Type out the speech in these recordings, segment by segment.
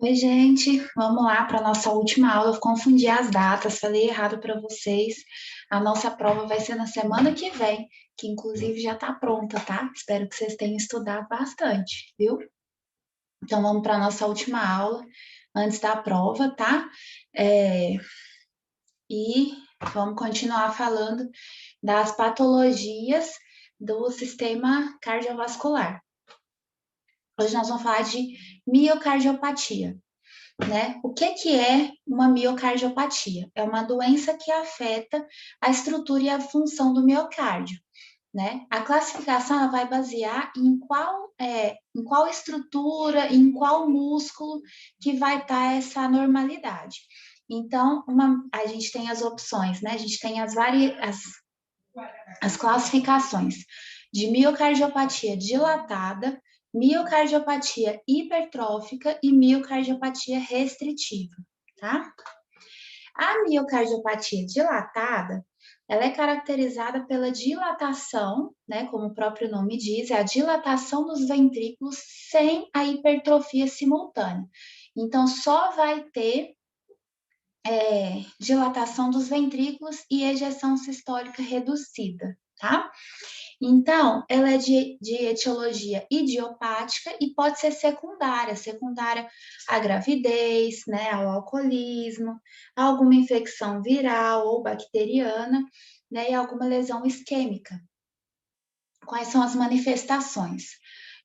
Oi, gente, vamos lá para a nossa última aula. Eu confundi as datas, falei errado para vocês. A nossa prova vai ser na semana que vem, que inclusive já está pronta, tá? Espero que vocês tenham estudado bastante, viu? Então vamos para a nossa última aula antes da prova, tá? É, e vamos continuar falando das patologias do sistema cardiovascular. Hoje nós vamos falar de miocardiopatia. Né? O que é uma miocardiopatia? É uma doença que afeta a estrutura e a função do miocárdio. Né? A classificação ela vai basear em qual estrutura, em qual músculo que vai estar essa normalidade. Então, a gente tem as opções, né? A gente tem as classificações de miocardiopatia dilatada, miocardiopatia hipertrófica e miocardiopatia restritiva, tá? A miocardiopatia dilatada, ela é caracterizada pela dilatação, né, como o próprio nome diz, é a dilatação dos ventrículos sem a hipertrofia simultânea. Então, só vai ter dilatação dos ventrículos e ejeção sistólica reduzida, tá? Então, ela é de etiologia idiopática e pode ser secundária à gravidez, né, ao alcoolismo, a alguma infecção viral ou bacteriana, né, e alguma lesão isquêmica. Quais são as manifestações?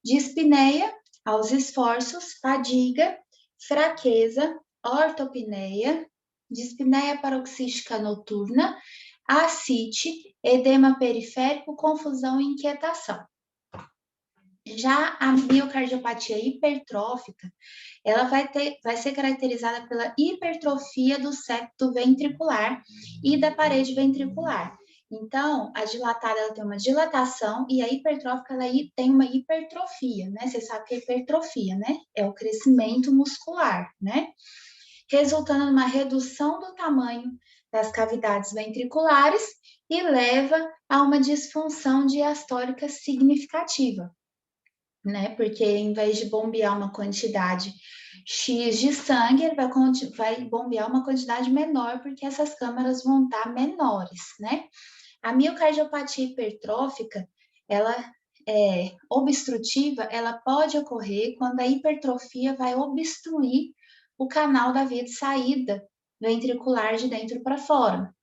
Dispneia, aos esforços, fadiga, fraqueza, ortopneia, dispneia paroxística noturna, ascite, edema periférico, confusão e inquietação. Já a miocardiopatia hipertrófica, ela vai ser caracterizada pela hipertrofia do septo ventricular e da parede ventricular. Então, a dilatada ela tem uma dilatação e a hipertrófica ela tem uma hipertrofia, né? Você sabe que é hipertrofia, né? É o crescimento muscular, né? Resultando numa redução do tamanho das cavidades ventriculares e leva a uma disfunção diastólica significativa, né? Porque em vez de bombear uma quantidade X de sangue, ele vai bombear uma quantidade menor, porque essas câmaras vão estar menores, né? A miocardiopatia hipertrófica, ela é obstrutiva, ela pode ocorrer quando a hipertrofia vai obstruir o canal da via de saída ventricular de dentro para fora.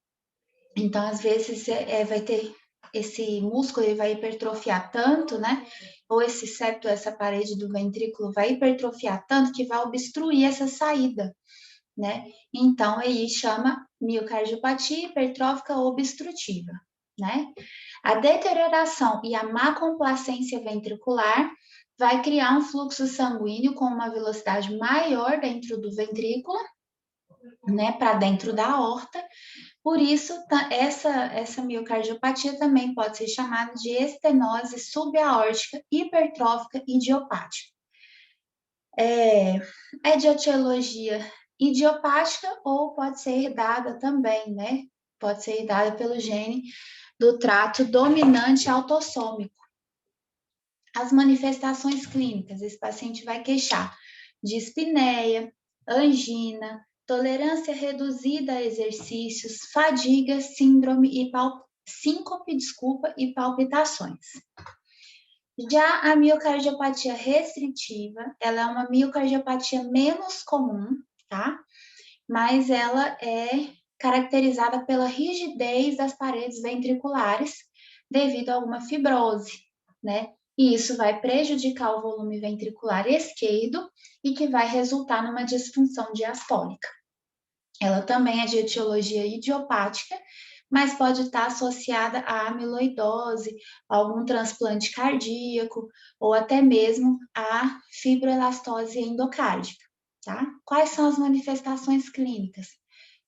Então, às vezes, vai ter esse músculo, ele vai hipertrofiar tanto, né? Ou esse septo, essa parede do ventrículo vai hipertrofiar tanto que vai obstruir essa saída, né? Então, aí chama miocardiopatia hipertrófica obstrutiva, né? A deterioração e a má complacência ventricular vai criar um fluxo sanguíneo com uma velocidade maior dentro do ventrículo, né, para dentro da aorta. Por isso, essa miocardiopatia também pode ser chamada de estenose subaórtica hipertrófica idiopática. É de etiologia idiopática ou pode ser herdada também, né? Pode ser herdada pelo gene do trato dominante autossômico. As manifestações clínicas, esse paciente vai queixar de dispneia, angina, tolerância reduzida a exercícios, fadiga, síndrome e síncope, e palpitações. Já a miocardiopatia restritiva, ela é uma miocardiopatia menos comum, tá? Mas ela é caracterizada pela rigidez das paredes ventriculares devido a alguma fibrose, né? E isso vai prejudicar o volume ventricular esquerdo e que vai resultar numa disfunção diastólica. Ela também é de etiologia idiopática, mas pode estar associada à amiloidose, a algum transplante cardíaco ou até mesmo à fibroelastose endocárdica, tá? Quais são as manifestações clínicas?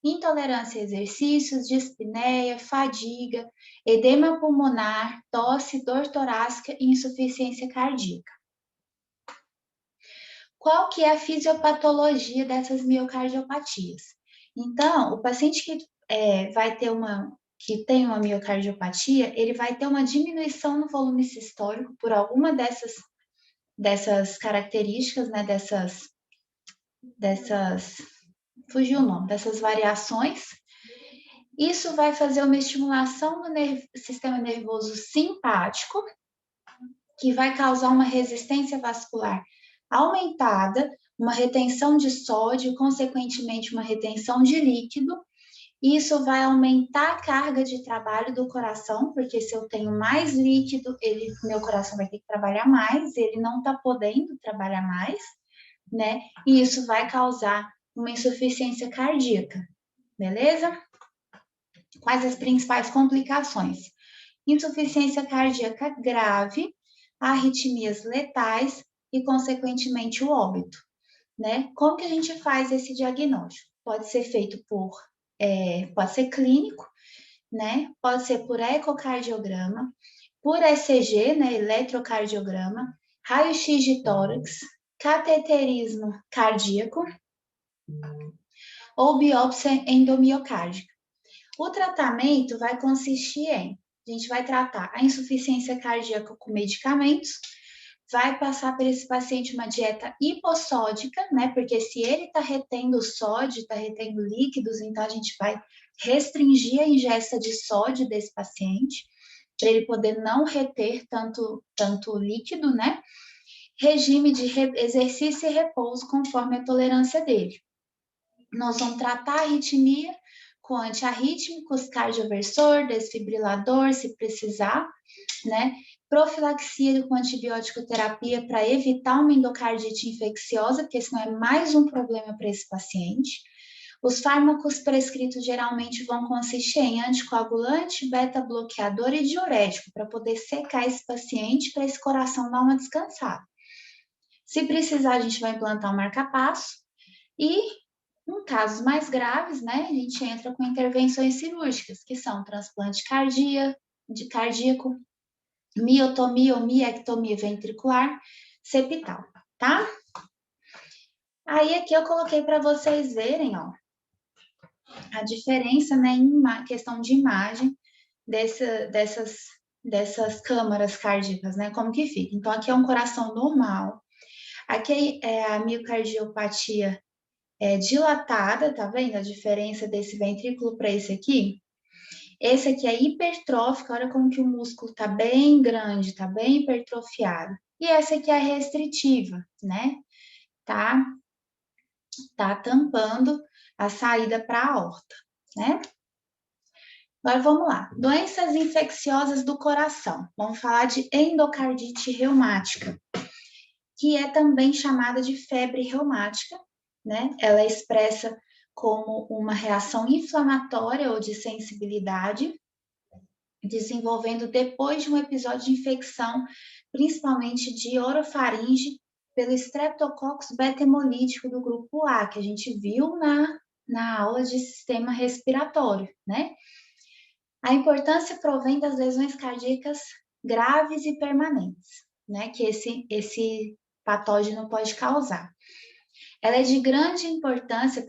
Intolerância a exercícios, dispneia, fadiga, edema pulmonar, tosse, dor torácica e insuficiência cardíaca. Qual que é a fisiopatologia dessas miocardiopatias? Então, o paciente que que tem uma miocardiopatia, ele vai ter uma diminuição no volume sistólico por alguma dessas características, né, fugiu o nome, dessas variações. Isso vai fazer uma estimulação do sistema nervoso simpático, que vai causar uma resistência vascular aumentada, uma retenção de sódio, consequentemente uma retenção de líquido. Isso vai aumentar a carga de trabalho do coração, porque se eu tenho mais líquido, meu coração vai ter que trabalhar mais, ele não está podendo trabalhar mais, né? E isso vai causar uma insuficiência cardíaca, beleza? Quais as principais complicações? Insuficiência cardíaca grave, arritmias letais e, consequentemente, o óbito, né? Como que a gente faz esse diagnóstico? Pode ser feito pode ser clínico, né? Pode ser por ecocardiograma, por ECG, né? Eletrocardiograma, raio-x de tórax, cateterismo cardíaco ou biópsia endomiocárdica. O tratamento vai consistir a gente vai tratar a insuficiência cardíaca com medicamentos, vai passar para esse paciente uma dieta hipossódica, né? Porque se ele está retendo sódio, está retendo líquidos, então a gente vai restringir a ingesta de sódio desse paciente, para ele poder não reter tanto líquido, né? Regime de exercício e repouso conforme a tolerância dele. Nós vamos tratar a arritmia com antiarrítmicos, cardioversor, desfibrilador, se precisar, né? Profilaxia com antibiótico terapia para evitar uma endocardite infecciosa, porque senão é mais um problema para esse paciente. Os fármacos prescritos geralmente vão consistir em anticoagulante, beta-bloqueador e diurético, para poder secar esse paciente, para esse coração dar uma descansada. Se precisar, a gente vai implantar um marca-passo e, em casos mais graves, né, a gente entra com intervenções cirúrgicas, que são transplante cardíaco, miotomia ou miectomia ventricular septal, tá? Aí aqui eu coloquei para vocês verem, ó, a diferença, né, em questão de imagem dessas câmaras cardíacas, né, como que fica. Então, aqui é um coração normal, aqui é a miocardiopatia dilatada, tá vendo a diferença desse ventrículo para esse aqui? Esse aqui é hipertrófico, olha como que o músculo tá bem grande, tá bem hipertrofiado. E essa aqui é restritiva, né? Tá tampando a saída para a aorta, né? Agora vamos lá. Doenças infecciosas do coração. Vamos falar de endocardite reumática, que é também chamada de febre reumática, né? Ela é expressa como uma reação inflamatória ou de sensibilidade, desenvolvendo depois de um episódio de infecção, principalmente de orofaringe, pelo Streptococcus beta-hemolítico do grupo A, que a gente viu na aula de sistema respiratório, né? A importância provém das lesões cardíacas graves e permanentes, né? Que esse patógeno pode causar. Ela é de grande importância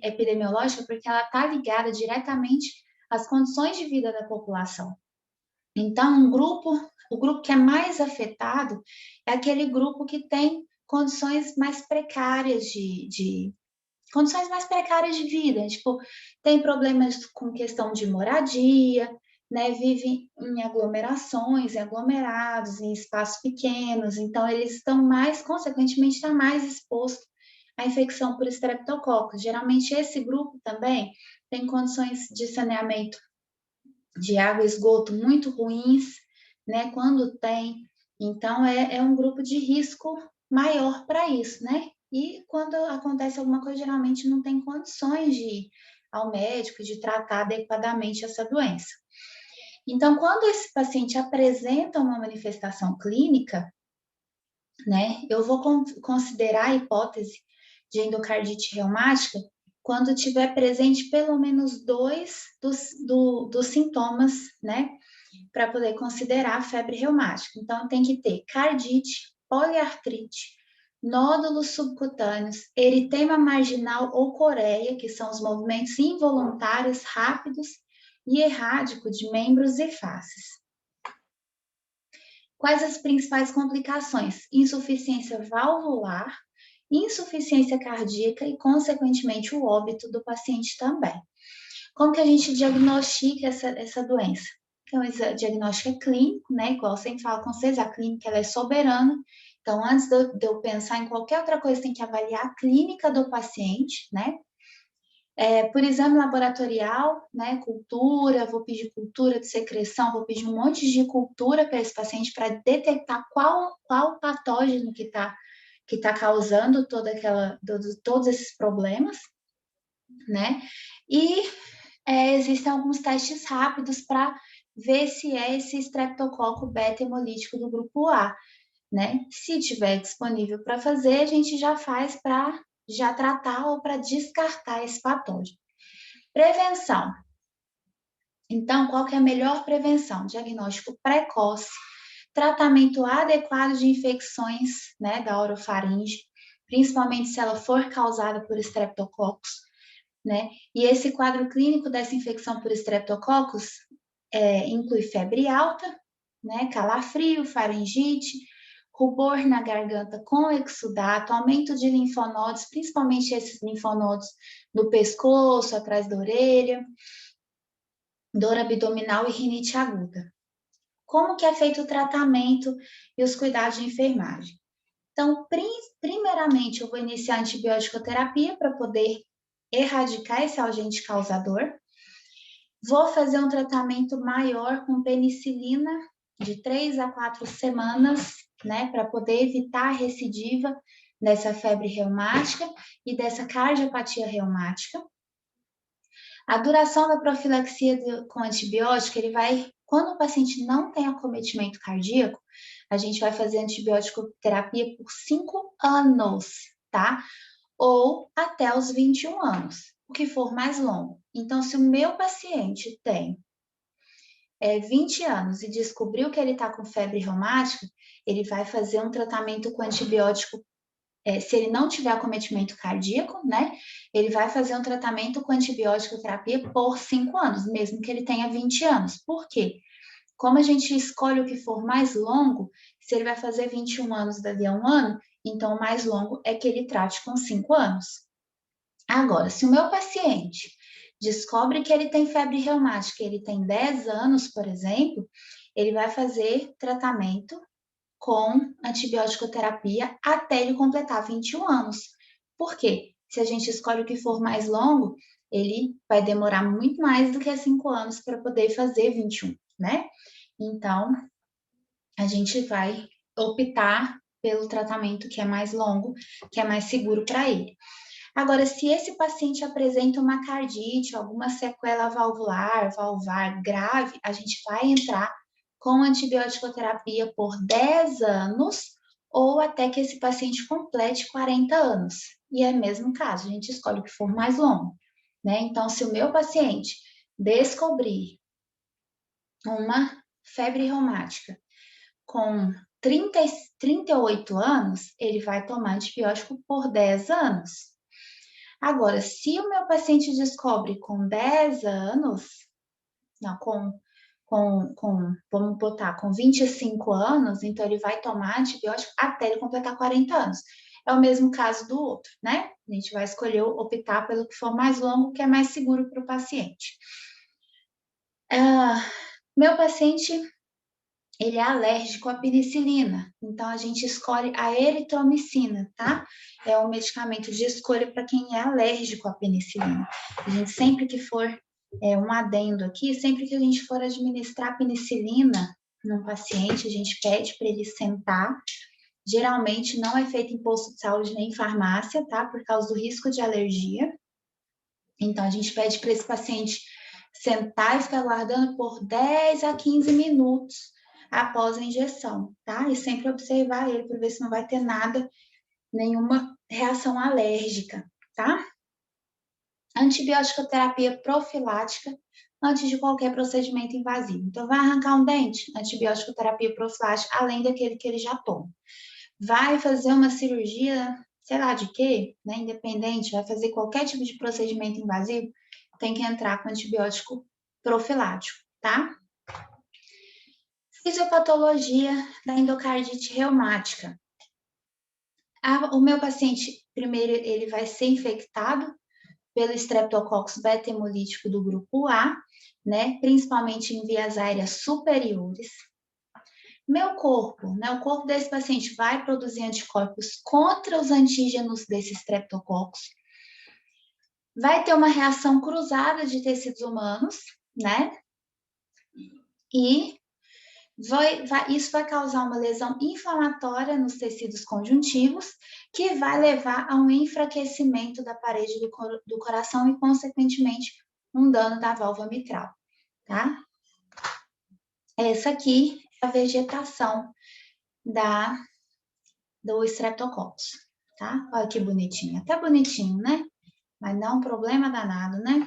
epidemiológica, porque ela está ligada diretamente às condições de vida da população. Então, o grupo que é mais afetado é aquele grupo que tem condições mais precárias condições mais precárias de vida, tipo, tem problemas com questão de moradia, né, vive em aglomerações, em aglomerados, em espaços pequenos, então eles estão consequentemente, está mais exposto à infecção por estreptococcus. Geralmente esse grupo também tem condições de saneamento de água e esgoto muito ruins, né, quando tem, então é um grupo de risco maior para isso, né? E quando acontece alguma coisa, geralmente não tem condições de ir ao médico, de tratar adequadamente essa doença. Então, quando esse paciente apresenta uma manifestação clínica, né, eu vou considerar a hipótese de endocardite reumática quando tiver presente pelo menos 2 dos sintomas, né, para poder considerar a febre reumática. Então, tem que ter cardite, poliartrite, nódulos subcutâneos, eritema marginal ou coreia, que são os movimentos involuntários rápidos e errático de membros e faces. Quais as principais complicações? Insuficiência valvular, insuficiência cardíaca e, consequentemente, o óbito do paciente também. Como que a gente diagnostica essa doença? Então, o diagnóstico é clínico, né? Igual eu sempre falo com vocês, a clínica ela é soberana. Então, antes de eu pensar em qualquer outra coisa, tem que avaliar a clínica do paciente, né? Por exame laboratorial, né? Cultura, vou pedir cultura de secreção, vou pedir um monte de cultura para esse paciente para detectar qual patógeno que tá causando todos esses problemas, né? E existem alguns testes rápidos para ver se é esse estreptococo beta-hemolítico do grupo A, né? Se tiver disponível para fazer, a gente já faz para já tratar ou para descartar esse patógeno. Prevenção. Então, qual que é a melhor prevenção? Diagnóstico precoce, tratamento adequado de infecções, né, da orofaringe, principalmente se ela for causada por estreptococcus, né? E esse quadro clínico dessa infecção por estreptococcus inclui febre alta, né, calafrio, faringite, rubor na garganta com exudato, aumento de linfonodos, principalmente esses linfonodos no pescoço, atrás da orelha, dor abdominal e rinite aguda. Como que é feito o tratamento e os cuidados de enfermagem? Então, primeiramente, eu vou iniciar a antibiótico-terapia para poder erradicar esse agente causador. Vou fazer um tratamento maior com penicilina de 3 a 4 semanas, né, para poder evitar a recidiva dessa febre reumática e dessa cardiopatia reumática. A duração da profilaxia com antibiótico, quando o paciente não tem acometimento cardíaco, a gente vai fazer antibiótico terapia por 5 anos, tá? Ou até os 21 anos, o que for mais longo. Então, se o meu paciente tem 20 anos e descobriu que ele está com febre reumática, ele vai fazer um tratamento com antibiótico. Se ele não tiver acometimento cardíaco, né, ele vai fazer um tratamento com antibiótico terapia por 5 anos, mesmo que ele tenha 20 anos. Por quê? Como a gente escolhe o que for mais longo, se ele vai fazer 21 anos dali a um ano, então o mais longo é que ele trate com 5 anos. Agora, se o meu paciente descobre que ele tem febre reumática, ele tem 10 anos, por exemplo, ele vai fazer tratamento com antibiótico terapia até ele completar 21 anos. Por quê? Se a gente escolhe o que for mais longo, ele vai demorar muito mais do que 5 anos para poder fazer 21, né? Então, a gente vai optar pelo tratamento que é mais longo, que é mais seguro para ele. Agora, se esse paciente apresenta uma cardite, alguma sequela valvar grave, a gente vai entrar com antibiótico terapia por 10 anos ou até que esse paciente complete 40 anos. E é o mesmo caso, a gente escolhe o que for mais longo, né? Então, se o meu paciente descobrir uma febre reumática com 38 anos, ele vai tomar antibiótico por 10 anos. Agora, se o meu paciente descobre com 10 anos, não, vamos botar, com 25 anos, então ele vai tomar antibiótico até ele completar 40 anos. É o mesmo caso do outro, né? A gente vai escolher optar pelo que for mais longo, que é mais seguro para o paciente. Meu paciente, ele é alérgico à penicilina, então a gente escolhe a eritromicina, tá? É um medicamento de escolha para quem é alérgico à penicilina. A gente sempre que for, um adendo aqui, sempre que a gente for administrar penicilina num paciente, a gente pede para ele sentar. Geralmente não é feito em posto de saúde nem em farmácia, tá? Por causa do risco de alergia. Então a gente pede para esse paciente sentar e ficar aguardando por 10 a 15 minutos após a injeção, tá? E sempre observar ele para ver se não vai ter nada, nenhuma reação alérgica, tá? Antibiótico terapia profilática antes de qualquer procedimento invasivo. Então, vai arrancar um dente? Antibiótico terapia profilática, além daquele que ele já toma. Vai fazer uma cirurgia, sei lá de quê, né? Independente, vai fazer qualquer tipo de procedimento invasivo, tem que entrar com antibiótico profilático, tá? Fisiopatologia da endocardite reumática. O meu paciente, primeiro, ele vai ser infectado pelo Streptococcus beta-hemolítico do grupo A, né, principalmente em vias aéreas superiores. Meu corpo, né, o corpo desse paciente vai produzir anticorpos contra os antígenos desse Streptococcus. Vai ter uma reação cruzada de tecidos humanos, né? E isso vai causar uma lesão inflamatória nos tecidos conjuntivos, que vai levar a um enfraquecimento da parede do coração e, consequentemente, um dano da válvula mitral, tá? Essa aqui é a vegetação do Streptococcus, tá? Olha que bonitinho, até bonitinho, né? Mas não é um problema danado, né?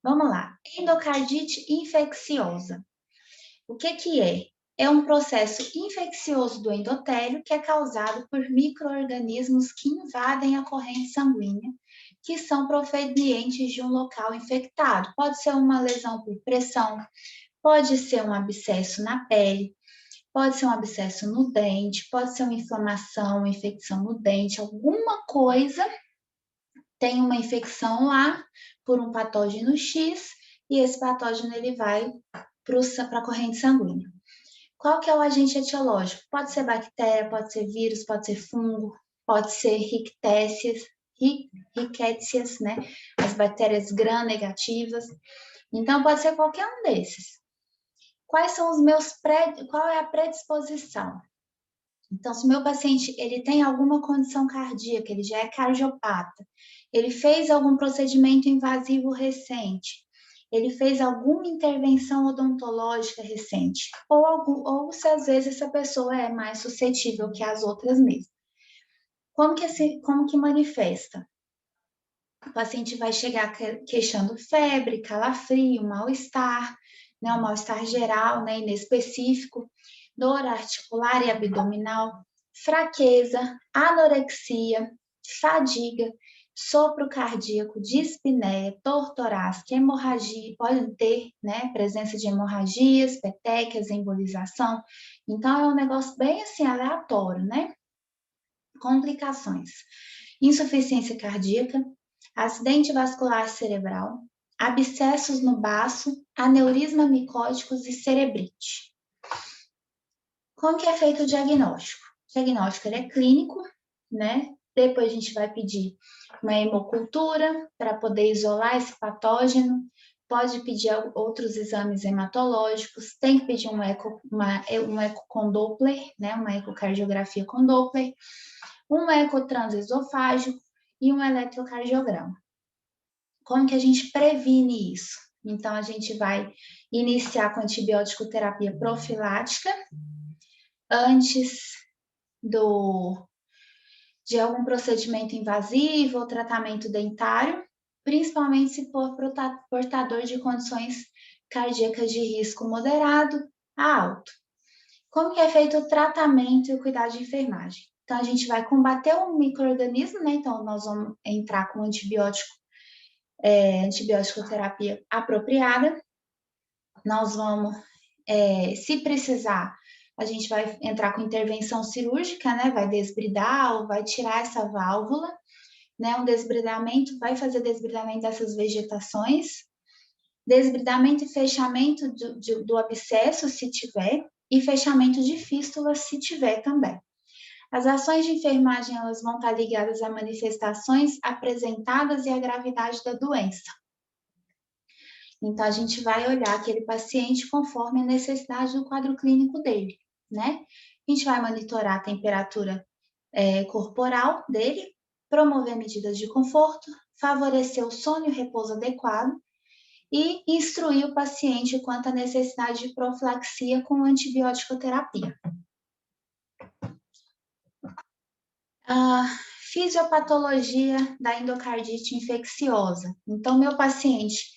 Vamos lá, endocardite infecciosa. O que é? É um processo infeccioso do endotélio que é causado por micro-organismos que invadem a corrente sanguínea, que são provenientes de um local infectado. Pode ser uma lesão por pressão, pode ser um abscesso na pele, pode ser um abscesso no dente, pode ser uma inflamação, uma infecção no dente, alguma coisa tem uma infecção lá por um patógeno X e esse patógeno ele vai para a corrente sanguínea. Qual que é o agente etiológico? Pode ser bactéria, pode ser vírus, pode ser fungo, pode ser rickétsias, né? As bactérias gram-negativas. Então, pode ser qualquer um desses. Qual é a predisposição? Então, se o meu paciente ele tem alguma condição cardíaca, ele já é cardiopata, ele fez algum procedimento invasivo recente, ele fez alguma intervenção odontológica recente, ou se às vezes essa pessoa é mais suscetível que as outras mesmo. Como que manifesta? O paciente vai chegar queixando febre, calafrio, mal-estar, né, um mal-estar geral, né, inespecífico, dor articular e abdominal, fraqueza, anorexia, fadiga, sopro cardíaco, dispneia, dor torácica, hemorragia, podem ter, né, presença de hemorragias, petequias, embolização. Então, é um negócio bem assim, aleatório, né? Complicações: insuficiência cardíaca, acidente vascular cerebral, abscessos no baço, aneurisma micóticos e cerebrite. Como que é feito o diagnóstico? O diagnóstico ele é clínico, né? Depois a gente vai pedir uma hemocultura para poder isolar esse patógeno, pode pedir outros exames hematológicos, tem que pedir um eco com Doppler, né? Uma ecocardiografia com Doppler, um ecotransesofágico e um eletrocardiograma. Como que a gente previne isso? Então, a gente vai iniciar com antibiótico terapia profilática antes de algum procedimento invasivo ou tratamento dentário, principalmente se for portador de condições cardíacas de risco moderado a alto. Como que é feito o tratamento e o cuidado de enfermagem? Então, a gente vai combater o micro-organismo, né? Então, nós vamos entrar com antibiótico terapia apropriada. Nós vamos, se precisar, a gente vai entrar com intervenção cirúrgica, né? Vai desbridar ou vai tirar essa válvula, né? Um desbridamento, vai fazer desbridamento dessas vegetações, desbridamento e fechamento do abscesso, se tiver, e fechamento de fístula, se tiver também. As ações de enfermagem elas vão estar ligadas a manifestações apresentadas e à gravidade da doença. Então, a gente vai olhar aquele paciente conforme a necessidade do quadro clínico dele, né? A gente vai monitorar a temperatura corporal dele, promover medidas de conforto, favorecer o sono e o repouso adequado e instruir o paciente quanto à necessidade de profilaxia com antibiótico terapia. A fisiopatologia da endocardite infecciosa. Então, meu paciente,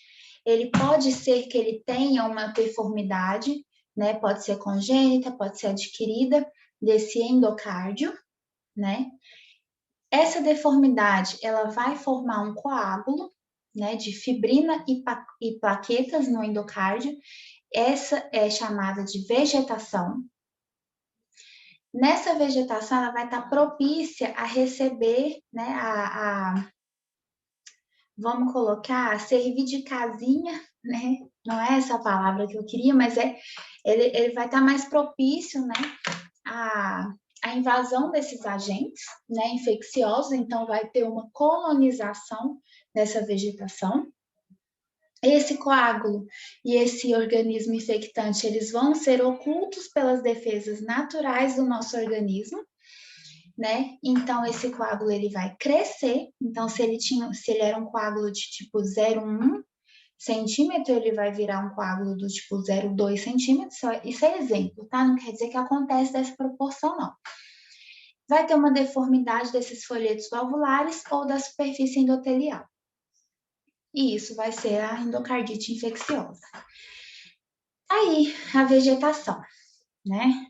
ele pode ser que ele tenha uma deformidade, né? Pode ser congênita, pode ser adquirida desse endocárdio, né? Essa deformidade, ela vai formar um coágulo, né, de fibrina e plaquetas no endocárdio. Essa é chamada de vegetação. Nessa vegetação, ela vai estar propícia a receber, né, vamos colocar, servir de casinha, né? Não é essa a palavra que eu queria, mas ele vai estar mais propício, né, a invasão desses agentes, né, infecciosos, então vai ter uma colonização dessa vegetação. Esse coágulo e esse organismo infectante, eles vão ser ocultos pelas defesas naturais do nosso organismo, né? Então, esse coágulo, ele vai crescer. Então, se ele era um coágulo de tipo 0,1 centímetro, ele vai virar um coágulo do tipo 0,2 centímetros. Isso é exemplo, tá? Não quer dizer que acontece dessa proporção, não. Vai ter uma deformidade desses folhetos valvulares ou da superfície endotelial. E isso vai ser a endocardite infecciosa. Aí, a vegetação, né?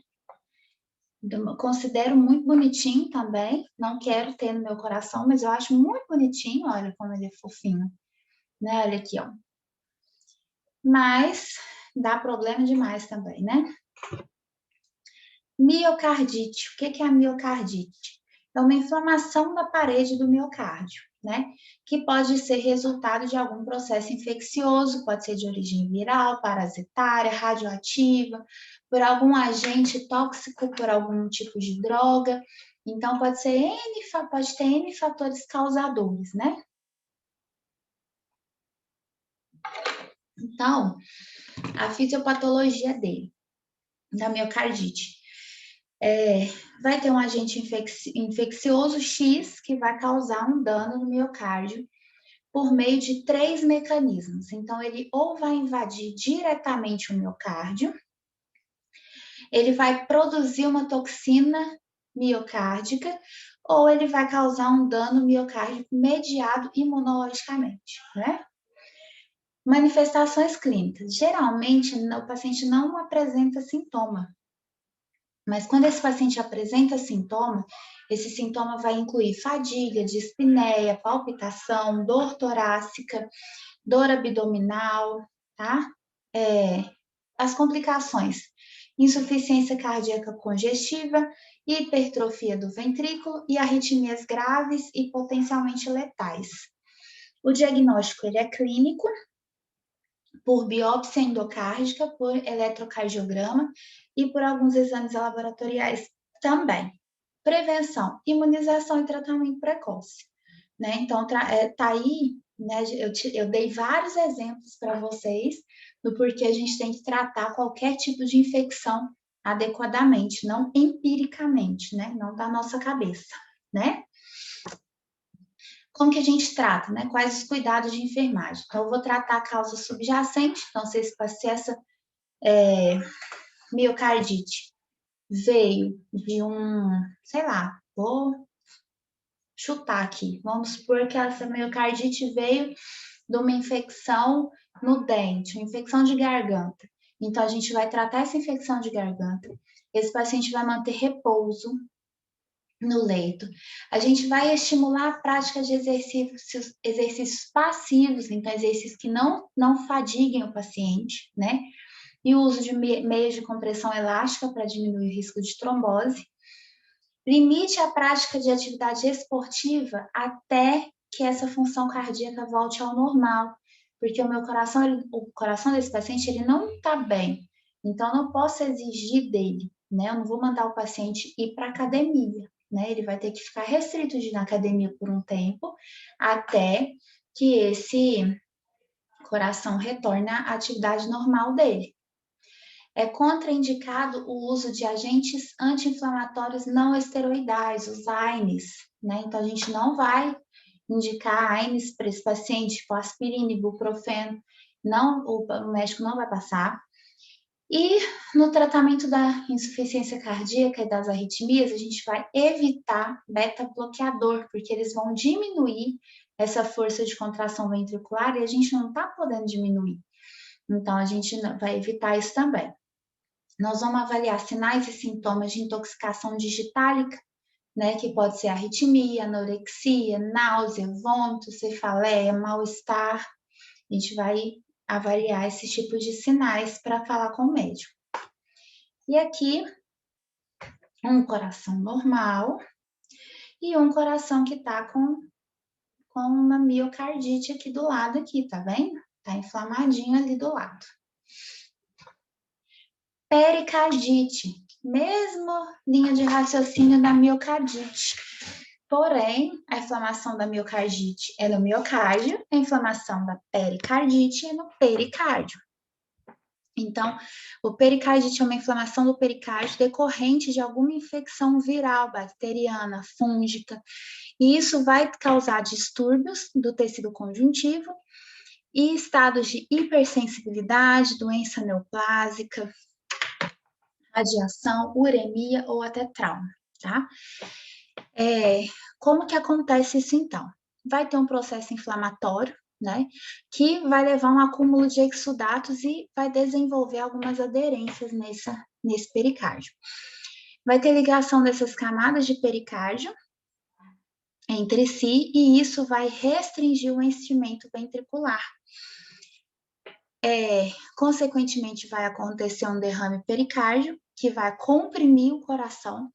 Considero muito bonitinho também. Não quero ter no meu coração, mas eu acho muito bonitinho. Olha como ele é fofinho, né? Olha aqui, ó. Mas dá problema demais também, né? Miocardite. O que é a miocardite? É uma inflamação da parede do miocárdio, né? Que pode ser resultado de algum processo infeccioso, pode ser de origem viral, parasitária, radioativa, por algum agente tóxico, por algum tipo de droga. Então, pode ter N fatores causadores, né? Então, a fisiopatologia dele, da miocardite. Vai ter um agente infeccioso X que vai causar um dano no miocárdio por meio de 3 mecanismos. Então, ele ou vai invadir diretamente o miocárdio, ele vai produzir uma toxina miocárdica, ou ele vai causar um dano miocárdico mediado imunologicamente, né? Manifestações clínicas. Geralmente, o paciente não apresenta sintoma, mas quando esse paciente apresenta sintoma, esse sintoma vai incluir fadiga, dispneia, palpitação, dor torácica, dor abdominal, tá? As complicações: insuficiência cardíaca congestiva, hipertrofia do ventrículo e arritmias graves e potencialmente letais. O diagnóstico ele é clínico, por biópsia endocárdica, por eletrocardiograma e por alguns exames laboratoriais também. Prevenção, imunização e tratamento precoce, né? Então, tá aí, né? Eu dei vários exemplos para vocês do porquê a gente tem que tratar qualquer tipo de infecção adequadamente, não empiricamente, né? Não da nossa cabeça, né? Como que a gente trata, né? Quais os cuidados de enfermagem? Então, eu vou tratar a causa subjacente, então, se essa miocardite veio de sei lá, vou chutar aqui, vamos supor que essa miocardite veio de uma infecção no dente, uma infecção de garganta. Então, a gente vai tratar essa infecção de garganta, esse paciente vai manter repouso no leito. A gente vai estimular a prática de exercícios passivos, então exercícios que não fadiguem o paciente, né? E o uso de meios de compressão elástica para diminuir o risco de trombose. Limite a prática de atividade esportiva até que essa função cardíaca volte ao normal, porque o coração desse paciente, ele não está bem. Então, eu não posso exigir dele, né? Eu não vou mandar o paciente ir para academia, né? Ele vai ter que ficar restrito de ir na academia por um tempo, até que esse coração retorne à atividade normal dele. É contraindicado o uso de agentes anti-inflamatórios não esteroidais, os AINES, né? Então, a gente não vai indicar AINES para esse paciente, tipo aspirina, ibuprofeno, o médico não vai passar. E no tratamento da insuficiência cardíaca e das arritmias, a gente vai evitar beta-bloqueador, porque eles vão diminuir essa força de contração ventricular e a gente não está podendo diminuir. Então, a gente vai evitar isso também. Nós vamos avaliar sinais e sintomas de intoxicação digitálica, né, que pode ser arritmia, anorexia, náusea, vômito, cefaleia, mal-estar. A gente vai avaliar esses tipos de sinais para falar com o médico. E aqui um coração normal e um coração que está com uma miocardite aqui do lado aqui, tá vendo? Tá inflamadinho ali do lado. Pericardite, mesma linha de raciocínio da miocardite. Porém, a inflamação da miocardite é no miocárdio, a inflamação da pericardite é no pericárdio. Então, o pericardite é uma inflamação do pericárdio decorrente de alguma infecção viral, bacteriana, fúngica, e isso vai causar distúrbios do tecido conjuntivo e estados de hipersensibilidade, doença neoplásica, radiação, uremia ou até trauma, tá? Como que acontece isso então? Vai ter um processo inflamatório, né, que vai levar a um acúmulo de exudatos e vai desenvolver algumas aderências nesse pericárdio. Vai ter ligação dessas camadas de pericárdio entre si e isso vai restringir o enchimento ventricular. Consequentemente, vai acontecer um derrame pericárdio, que vai comprimir o coração,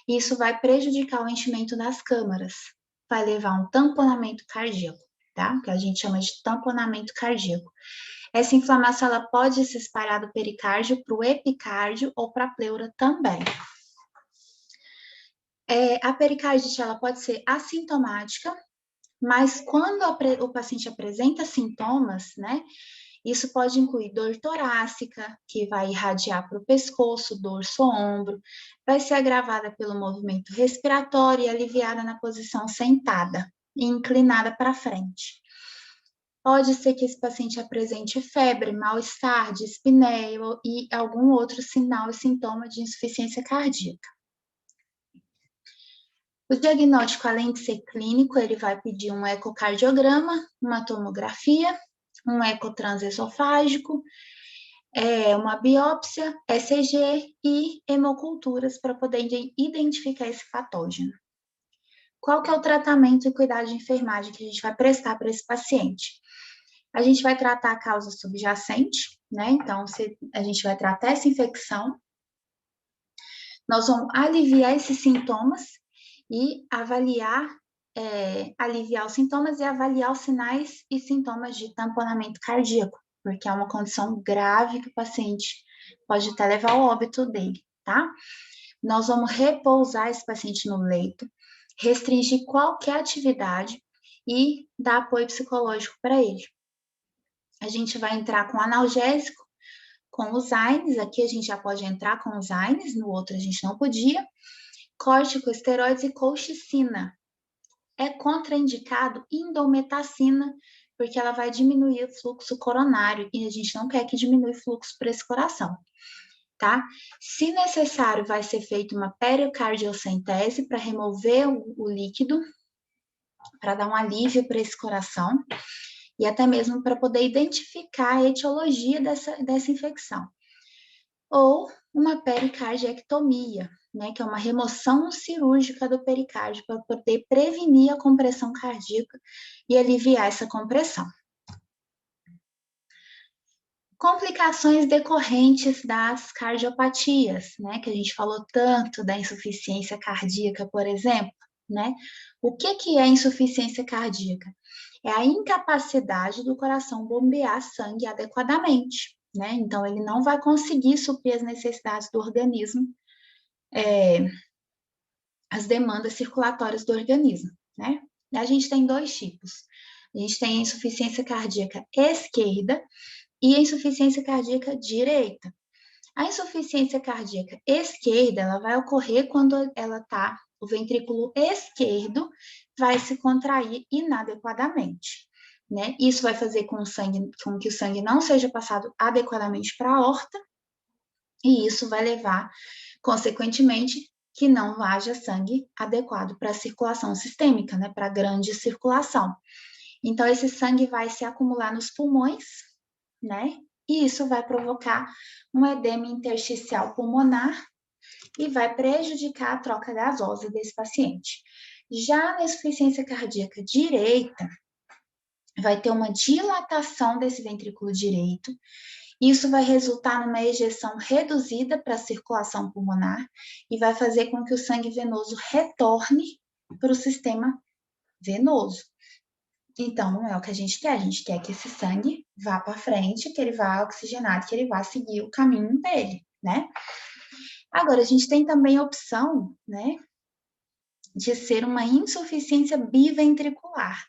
e isso vai prejudicar o enchimento das câmaras, vai levar a um tamponamento cardíaco, tá? Que a gente chama de tamponamento cardíaco. Essa inflamação ela pode se espalhar do pericárdio para o epicárdio ou para a pleura também. A pericardite ela pode ser assintomática, mas quando o paciente apresenta sintomas, né? Isso pode incluir dor torácica, que vai irradiar para o pescoço, dorso, ombro, vai ser agravada pelo movimento respiratório e aliviada na posição sentada e inclinada para frente. Pode ser que esse paciente apresente febre, mal-estar, dispneia e algum outro sinal e sintoma de insuficiência cardíaca. O diagnóstico, além de ser clínico, ele vai pedir um ecocardiograma, uma tomografia, um ecotransesofágico, uma biópsia, ECG e hemoculturas para poder identificar esse patógeno. Qual que é o tratamento e cuidado de enfermagem que a gente vai prestar para esse paciente? A gente vai tratar a causa subjacente, né? Então, a gente vai tratar essa infecção, nós vamos aliviar esses sintomas e aliviar os sintomas e avaliar os sinais e sintomas de tamponamento cardíaco, porque é uma condição grave que o paciente pode até levar ao óbito dele, tá? Nós vamos repousar esse paciente no leito, restringir qualquer atividade e dar apoio psicológico para ele. A gente vai entrar com analgésico, com os AINES, aqui a gente já pode entrar com os AINES, no outro a gente não podia, corticosteroides e colchicina. É contraindicado indometacina, porque ela vai diminuir o fluxo coronário e a gente não quer que diminua o fluxo para esse coração, tá? Se necessário, vai ser feita uma periocardiocentese para remover o líquido, para dar um alívio para esse coração e até mesmo para poder identificar a etiologia dessa infecção. Ou uma pericardiectomia, né, que é uma remoção cirúrgica do pericárdio para poder prevenir a compressão cardíaca e aliviar essa compressão. Complicações decorrentes das cardiopatias, né, que a gente falou tanto da insuficiência cardíaca, por exemplo, né? O que é insuficiência cardíaca? É a incapacidade do coração bombear sangue adequadamente, né? Então, ele não vai conseguir suprir as necessidades do organismo, as demandas circulatórias do organismo, né? E a gente tem dois tipos. A gente tem a insuficiência cardíaca esquerda e a insuficiência cardíaca direita. A insuficiência cardíaca esquerda, ela vai ocorrer quando o ventrículo esquerdo vai se contrair inadequadamente, né? Isso vai fazer com que o sangue não seja passado adequadamente para a aorta, e isso vai levar, consequentemente, que não haja sangue adequado para a circulação sistêmica, né? Para a grande circulação. Então, esse sangue vai se acumular nos pulmões, né? E isso vai provocar um edema intersticial pulmonar e vai prejudicar a troca gasosa desse paciente. Já na insuficiência cardíaca direita, vai ter uma dilatação desse ventrículo direito Isso vai resultar numa ejeção reduzida para a circulação pulmonar e vai fazer com que o sangue venoso retorne para o sistema venoso. Então, não é o que a gente quer que esse sangue vá para frente, que ele vá oxigenado, que ele vá seguir o caminho dele, né? Agora, a gente tem também a opção, né, de ser uma insuficiência biventricular,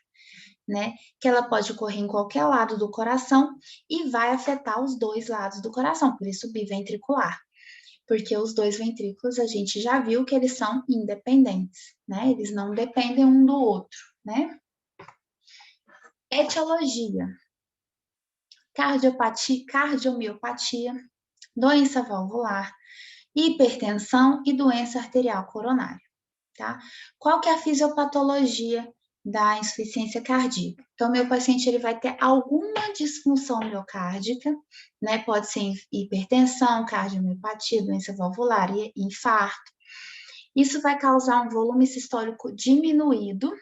né? Que ela pode ocorrer em qualquer lado do coração e vai afetar os dois lados do coração, por isso biventricular. Porque os dois ventrículos a gente já viu que eles são independentes, né? Eles não dependem um do outro, né? Etiologia: cardiopatia, cardiomiopatia, doença valvular, hipertensão e doença arterial coronária, tá? Qual que é a fisiopatologia da insuficiência cardíaca? Então, meu paciente ele vai ter alguma disfunção miocárdica, né? Pode ser hipertensão, cardiomiopatia, doença valvular e infarto. Isso vai causar um volume sistólico diminuído,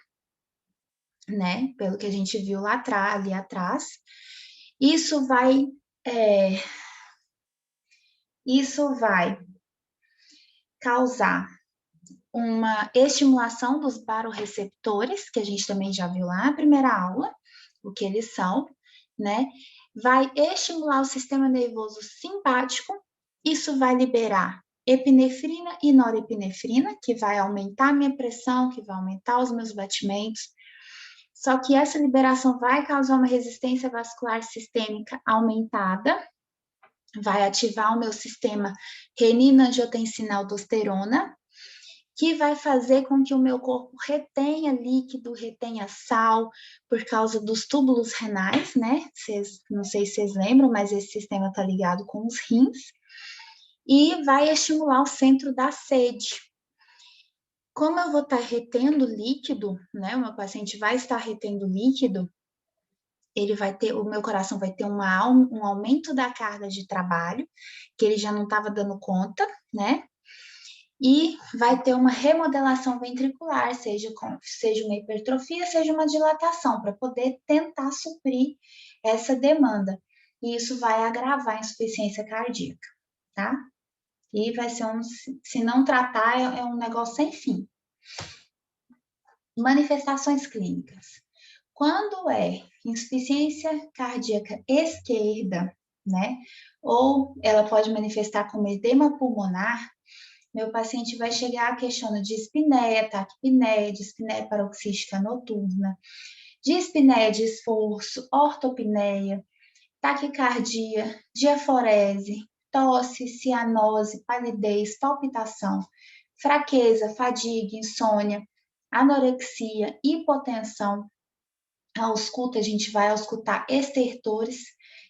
né? Pelo que a gente viu lá atrás, ali atrás. Isso vai causar uma estimulação dos baroreceptores, que a gente também já viu lá na primeira aula, o que eles são, né? Vai estimular o sistema nervoso simpático, isso vai liberar epinefrina e norepinefrina, que vai aumentar a minha pressão, que vai aumentar os meus batimentos. Só que essa liberação vai causar uma resistência vascular sistêmica aumentada, vai ativar o meu sistema renina-angiotensina-aldosterona, que vai fazer com que o meu corpo retenha líquido, retenha sal, por causa dos túbulos renais, né? Não sei se vocês lembram, mas esse sistema está ligado com os rins, e vai estimular o centro da sede. Como eu vou estar retendo líquido, né? O meu paciente vai estar retendo líquido, o meu coração vai ter um aumento da carga de trabalho, que ele já não estava dando conta, né? E vai ter uma remodelação ventricular, seja uma hipertrofia, seja uma dilatação, para poder tentar suprir essa demanda. E isso vai agravar a insuficiência cardíaca, tá? E vai ser se não tratar, é um negócio sem fim. Manifestações clínicas. Quando é insuficiência cardíaca esquerda, né? Ou ela pode manifestar como edema pulmonar, meu paciente vai chegar questionando dispneia, taquipneia, dispneia paroxística noturna, dispneia de esforço, ortopneia, taquicardia, diaforese, tosse, cianose, palidez, palpitação, fraqueza, fadiga, insônia, anorexia, hipotensão. A ausculta, a gente vai auscultar estertores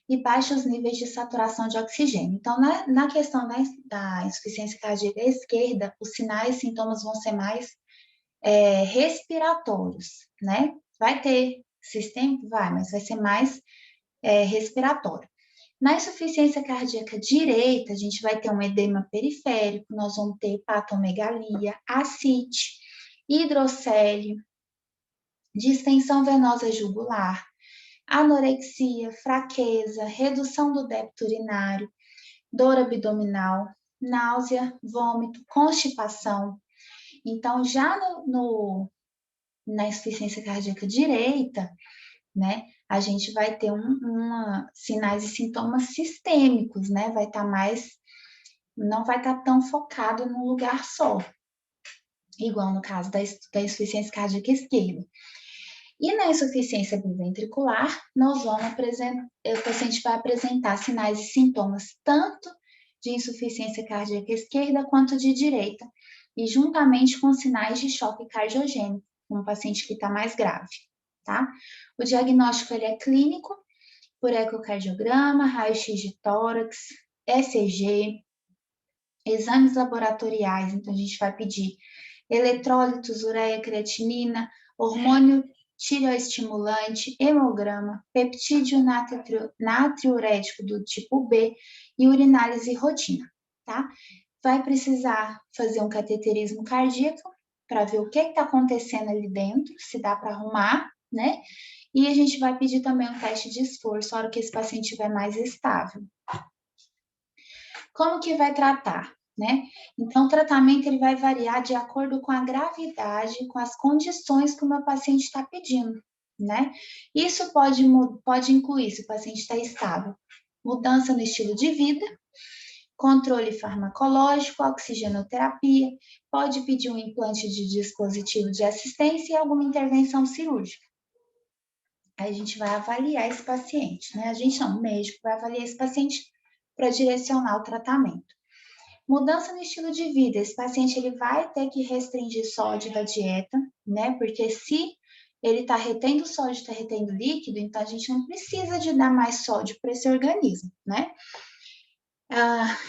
e baixos níveis de saturação de oxigênio. Então, na questão da insuficiência cardíaca esquerda, os sinais e sintomas vão ser mais respiratórios, né? Vai ter sistêmico? Vai, mas vai ser mais respiratório. Na insuficiência cardíaca direita, a gente vai ter um edema periférico, nós vamos ter hepatomegalia, ascite, hidrocélio, distensão venosa jugular, anorexia, fraqueza, redução do débito urinário, dor abdominal, náusea, vômito, constipação. Então, já na insuficiência cardíaca direita, né, a gente vai ter sinais e sintomas sistêmicos, né, não vai estar tão focado num lugar só, igual no caso da insuficiência cardíaca esquerda. E na insuficiência biventricular, o paciente vai apresentar sinais e sintomas tanto de insuficiência cardíaca esquerda quanto de direita, e juntamente com sinais de choque cardiogênico, um paciente que está mais grave, tá? O diagnóstico ele é clínico, por ecocardiograma, raio-x de tórax, ECG, exames laboratoriais, então a gente vai pedir eletrólitos, ureia, creatinina, hormônio tireoestimulante, hemograma, peptídeo natriurético do tipo B e urinálise rotina, tá? Vai precisar fazer um cateterismo cardíaco para ver o que está acontecendo ali dentro, se dá para arrumar, né? E a gente vai pedir também um teste de esforço, na hora que esse paciente estiver mais estável. Como que vai tratar, né? Então, o tratamento ele vai variar de acordo com a gravidade, com as condições que o meu paciente está pedindo, né? Isso pode incluir, se o paciente está estável, mudança no estilo de vida, controle farmacológico, oxigenoterapia, pode pedir um implante de dispositivo de assistência e alguma intervenção cirúrgica. Aí a gente vai avaliar esse paciente, né? A gente não, o médico vai avaliar esse paciente para direcionar o tratamento. Mudança no estilo de vida, esse paciente ele vai ter que restringir sódio da dieta, né? Porque se ele está retendo sódio, está retendo líquido, então a gente não precisa de dar mais sódio para esse organismo, né?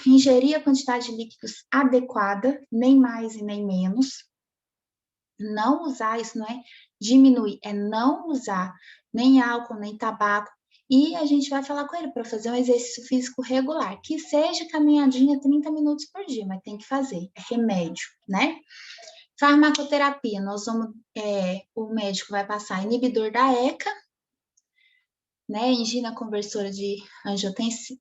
Ingerir a quantidade de líquidos adequada, nem mais e nem menos. Não usar, isso não é diminuir, é não usar nem álcool, nem tabaco. E a gente vai falar com ele para fazer um exercício físico regular, que seja caminhadinha 30 minutos por dia, mas tem que fazer, é remédio, né? Farmacoterapia, o médico vai passar inibidor da ECA, né? Angina conversora de angiotensina,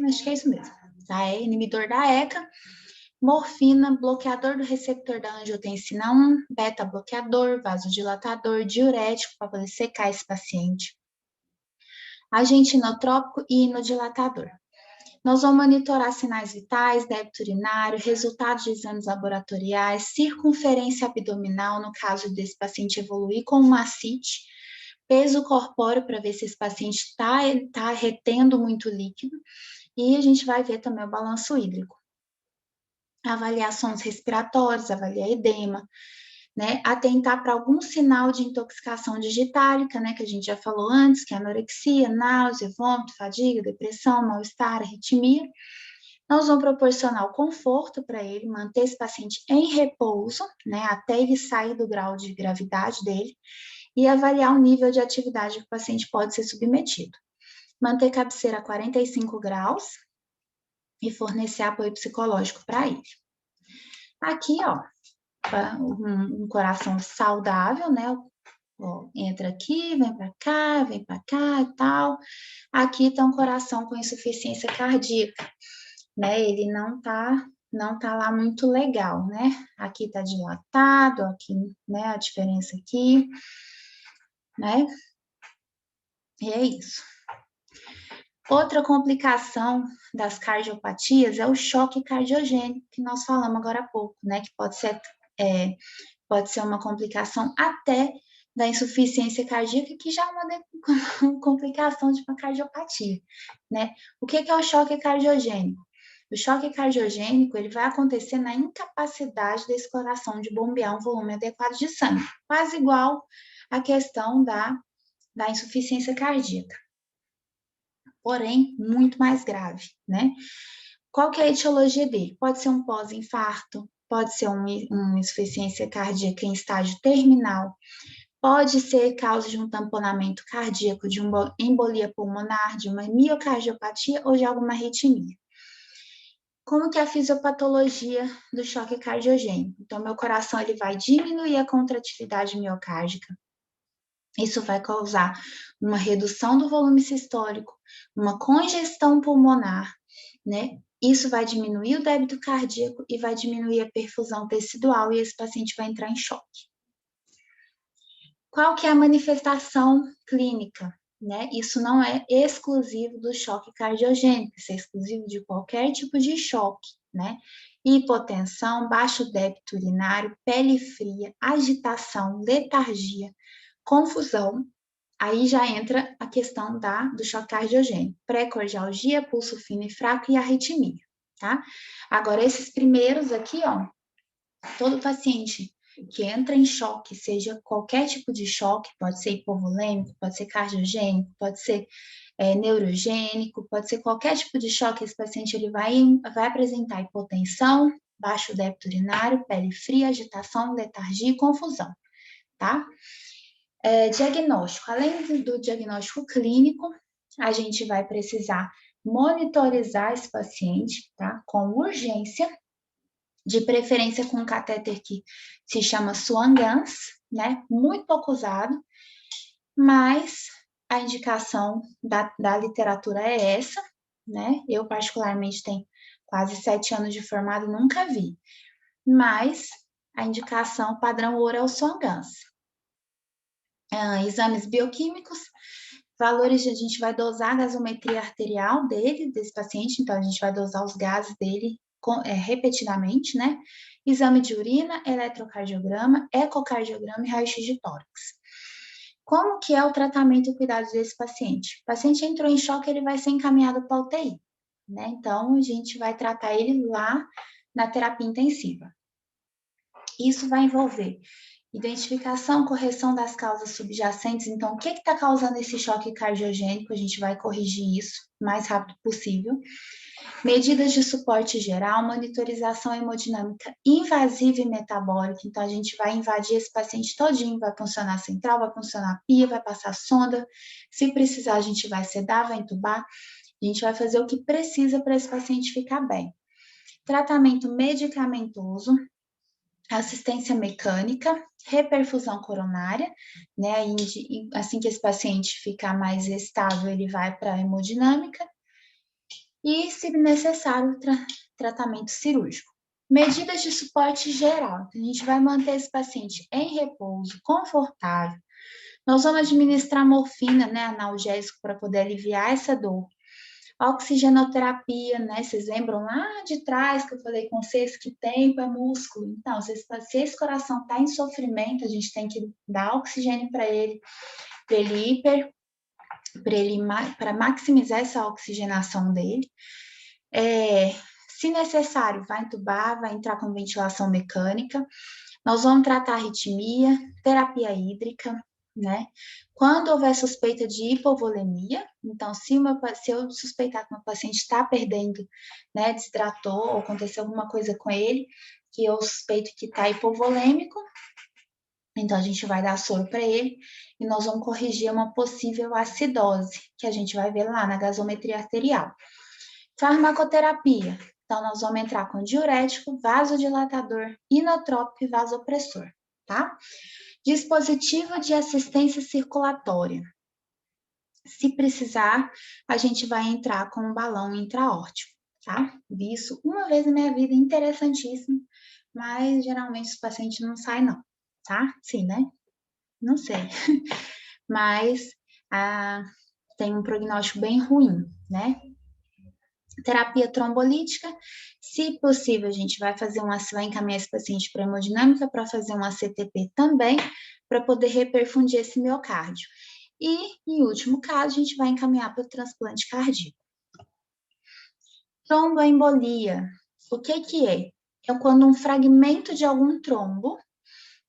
acho que é isso mesmo, tá? É inibidor da ECA. Morfina, bloqueador do receptor da angiotensina 1, beta-bloqueador, vasodilatador, diurético para poder secar esse paciente. Agente inotrópico e inodilatador. Nós vamos monitorar sinais vitais, débito urinário, resultados de exames laboratoriais, circunferência abdominal, no caso desse paciente evoluir com uma ascite, peso corpóreo para ver se esse paciente está retendo muito líquido, e a gente vai ver também o balanço hídrico. Avaliar sons respiratórios, avaliar edema, né? Atentar para algum sinal de intoxicação digitálica, né? Que a gente já falou antes, que é anorexia, náusea, vômito, fadiga, depressão, mal-estar, arritmia. Nós vamos proporcionar o conforto para ele, manter esse paciente em repouso, né? Até ele sair do grau de gravidade dele, e avaliar o nível de atividade que o paciente pode ser submetido. Manter cabeceira a 45 graus e fornecer apoio psicológico para ele. Aqui, ó, um coração saudável, né? Ó, entra aqui, vem para cá e tal. Aqui tá um coração com insuficiência cardíaca, né? Ele não tá lá muito legal, né? Aqui tá dilatado, aqui, né? A diferença aqui, né? E é isso. Outra complicação das cardiopatias é o choque cardiogênico, que nós falamos agora há pouco, né? Que pode ser uma complicação até da insuficiência cardíaca, que já é uma complicação de uma cardiopatia, né? O que é o choque cardiogênico? O choque cardiogênico, ele vai acontecer na incapacidade desse coração de bombear um volume adequado de sangue, quase igual à questão da insuficiência cardíaca, porém, muito mais grave, né? Qual que é a etiologia dele? Pode ser um pós-infarto, pode ser uma insuficiência cardíaca em estágio terminal, pode ser causa de um tamponamento cardíaco, de uma embolia pulmonar, de uma miocardiopatia ou de alguma arritmia. Como que é a fisiopatologia do choque cardiogênico? Então, meu coração ele vai diminuir a contratividade miocárdica. Isso vai causar uma redução do volume sistólico, uma congestão pulmonar, né? Isso vai diminuir o débito cardíaco e vai diminuir a perfusão tecidual e esse paciente vai entrar em choque. Qual que é a manifestação clínica? Né? Isso não é exclusivo do choque cardiogênico, isso é exclusivo de qualquer tipo de choque, né? Hipotensão, baixo débito urinário, pele fria, agitação, letargia, confusão. Aí já entra a questão do choque cardiogênico, pré-cardialgia, pulso fino e fraco e arritmia, tá? Agora, esses primeiros aqui, ó, todo paciente que entra em choque, seja qualquer tipo de choque, pode ser hipovolêmico, pode ser cardiogênico, pode ser neurogênico, pode ser qualquer tipo de choque, esse paciente ele vai apresentar hipotensão, baixo débito urinário, pele fria, agitação, letargia e confusão, tá? Diagnóstico. Além do diagnóstico clínico, a gente vai precisar monitorizar esse paciente, tá? Com urgência, de preferência com um catéter que se chama Swan-Ganz, né? Muito pouco usado. mas a indicação da literatura é essa, né? Eu, particularmente, tenho quase 7 anos de formado, nunca vi. Mas a indicação padrão ouro é o Songans. Exames bioquímicos, valores, a gente vai dosar a gasometria arterial desse paciente, então a gente vai dosar os gases dele repetidamente, né? Exame de urina, eletrocardiograma, ecocardiograma e raio-x de tórax. Como que é o tratamento e o cuidado desse paciente? O paciente entrou em choque, ele vai ser encaminhado para a UTI, né? Então, a gente vai tratar ele lá na terapia intensiva. Isso vai envolver identificação, correção das causas subjacentes. Então, o que está causando esse choque cardiogênico? A gente vai corrigir isso o mais rápido possível. Medidas de suporte geral, monitorização hemodinâmica invasiva e metabólica. Então, a gente vai invadir esse paciente todinho, vai funcionar central, vai funcionar pia, vai passar sonda. Se precisar, a gente vai sedar, vai entubar. A gente vai fazer o que precisa para esse paciente ficar bem. Tratamento medicamentoso, assistência mecânica, reperfusão coronária, né? Assim que esse paciente ficar mais estável, ele vai para a hemodinâmica. E, se necessário, tratamento cirúrgico. Medidas de suporte geral. A gente vai manter esse paciente em repouso, confortável. Nós vamos administrar morfina, né, analgésico, para poder aliviar essa dor. Oxigenoterapia, né? Vocês lembram lá de trás que eu falei com vocês que tempo é músculo? Então, se esse coração está em sofrimento, a gente tem que dar oxigênio para ele para maximizar essa oxigenação dele. Se necessário, vai entubar, vai entrar com ventilação mecânica. Nós vamos tratar arritmia, terapia hídrica, né? Quando houver suspeita de hipovolemia, então, se eu suspeitar que o meu paciente está perdendo, né, desidratou, ou aconteceu alguma coisa com ele, que eu suspeito que está hipovolêmico, então a gente vai dar soro para ele e nós vamos corrigir uma possível acidose, que a gente vai ver lá na gasometria arterial. Farmacoterapia. Então, nós vamos entrar com diurético, vasodilatador, inotrópico e vasopressor, tá? Dispositivo de assistência circulatória. Se precisar, a gente vai entrar com um balão intraórtico, tá? Vi isso uma vez na minha vida, interessantíssimo, mas geralmente os pacientes não saem não, tá? Sim, né? Não sei. Mas tem um prognóstico bem ruim, né? Terapia trombolítica, se possível, a gente vai encaminhar esse paciente para hemodinâmica para fazer um ACTP também, para poder reperfundir esse miocárdio. E, em último caso, a gente vai encaminhar para o transplante cardíaco. Tromboembolia, o que é? É quando um fragmento de algum trombo,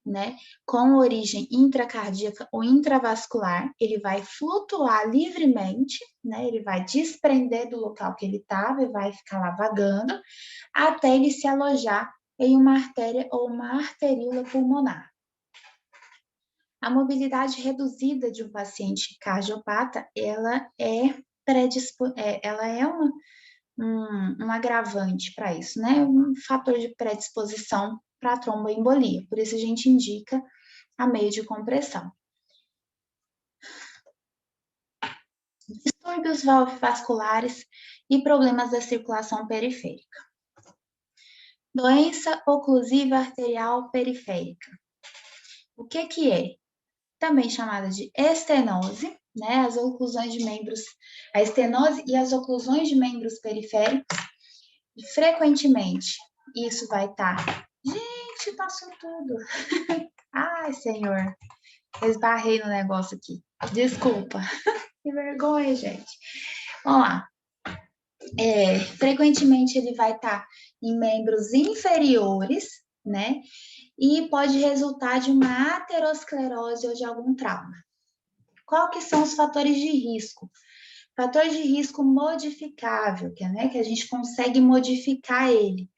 né, com origem intracardíaca ou intravascular, ele vai flutuar livremente, né, ele vai desprender do local que ele estava e vai ficar lá vagando, até ele se alojar em uma artéria ou uma arteríola pulmonar. A mobilidade reduzida de um paciente cardiopata, ela é um agravante para isso, né? Um fator de predisposição para a tromboembolia. Por isso a gente indica a meio de compressão. Distúrbios valvovasculares e problemas da circulação periférica. Doença oclusiva arterial periférica. O que é? Também chamada de estenose, né? As oclusões de membros, a estenose e as oclusões de membros periféricos. Frequentemente, isso vai estar... Gente, passou tudo. Ai, Senhor. Eu esbarrei no negócio aqui. Desculpa. Que vergonha, gente. Vamos lá. Frequentemente, ele vai estar em membros inferiores, né? E pode resultar de uma aterosclerose ou de algum trauma. Qual que são os fatores de risco? Fator de risco modificável, que a gente consegue modificar ele.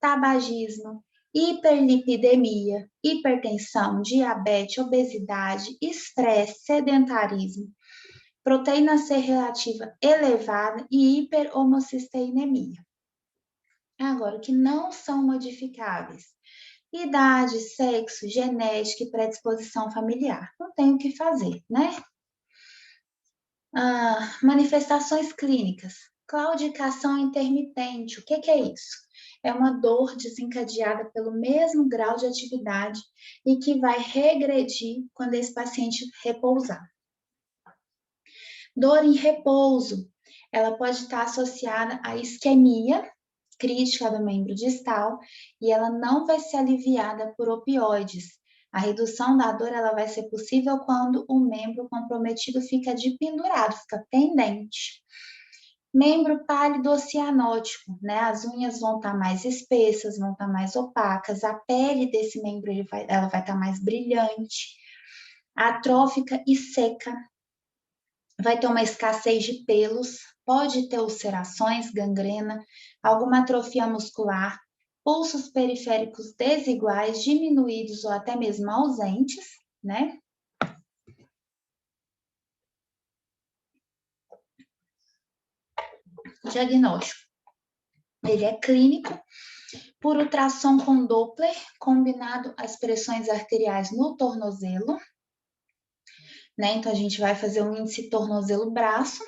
Tabagismo, hiperlipidemia, hipertensão, diabetes, obesidade, estresse, sedentarismo, proteína C relativa elevada e hiperhomocisteinemia. Agora, o que não são modificáveis? Idade, sexo, genética e predisposição familiar. Não tem o que fazer, né? Manifestações clínicas. Claudicação intermitente. O que é isso? É uma dor desencadeada pelo mesmo grau de atividade e que vai regredir quando esse paciente repousar. Dor em repouso. Ela pode estar associada à isquemia crítica do membro distal e ela não vai ser aliviada por opioides. A redução da dor ela vai ser possível quando o membro comprometido fica dependurado, fica pendente. Membro pálido ou cianótico, né? As unhas vão estar mais espessas, vão estar mais opacas, a pele desse membro ela vai estar mais brilhante, atrófica e seca, vai ter uma escassez de pelos, pode ter ulcerações, gangrena, alguma atrofia muscular, pulsos periféricos desiguais, diminuídos ou até mesmo ausentes, né? Diagnóstico. Ele é clínico, por ultrassom com Doppler, combinado às pressões arteriais no tornozelo, né? Então, a gente vai fazer um índice tornozelo-braço.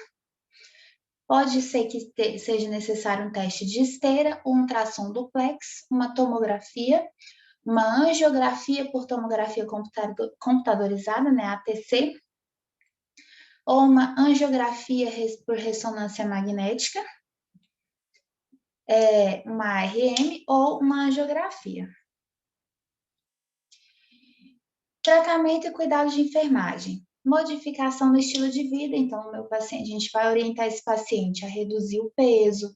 Pode ser que seja necessário um teste de esteira, um ultrassom duplex, uma tomografia, uma angiografia por tomografia computadorizada, né, ATC, ou uma angiografia por ressonância magnética, uma ARM ou uma angiografia. Tratamento e cuidado de enfermagem. Modificação no estilo de vida, então o meu paciente, a gente vai orientar esse paciente a reduzir o peso,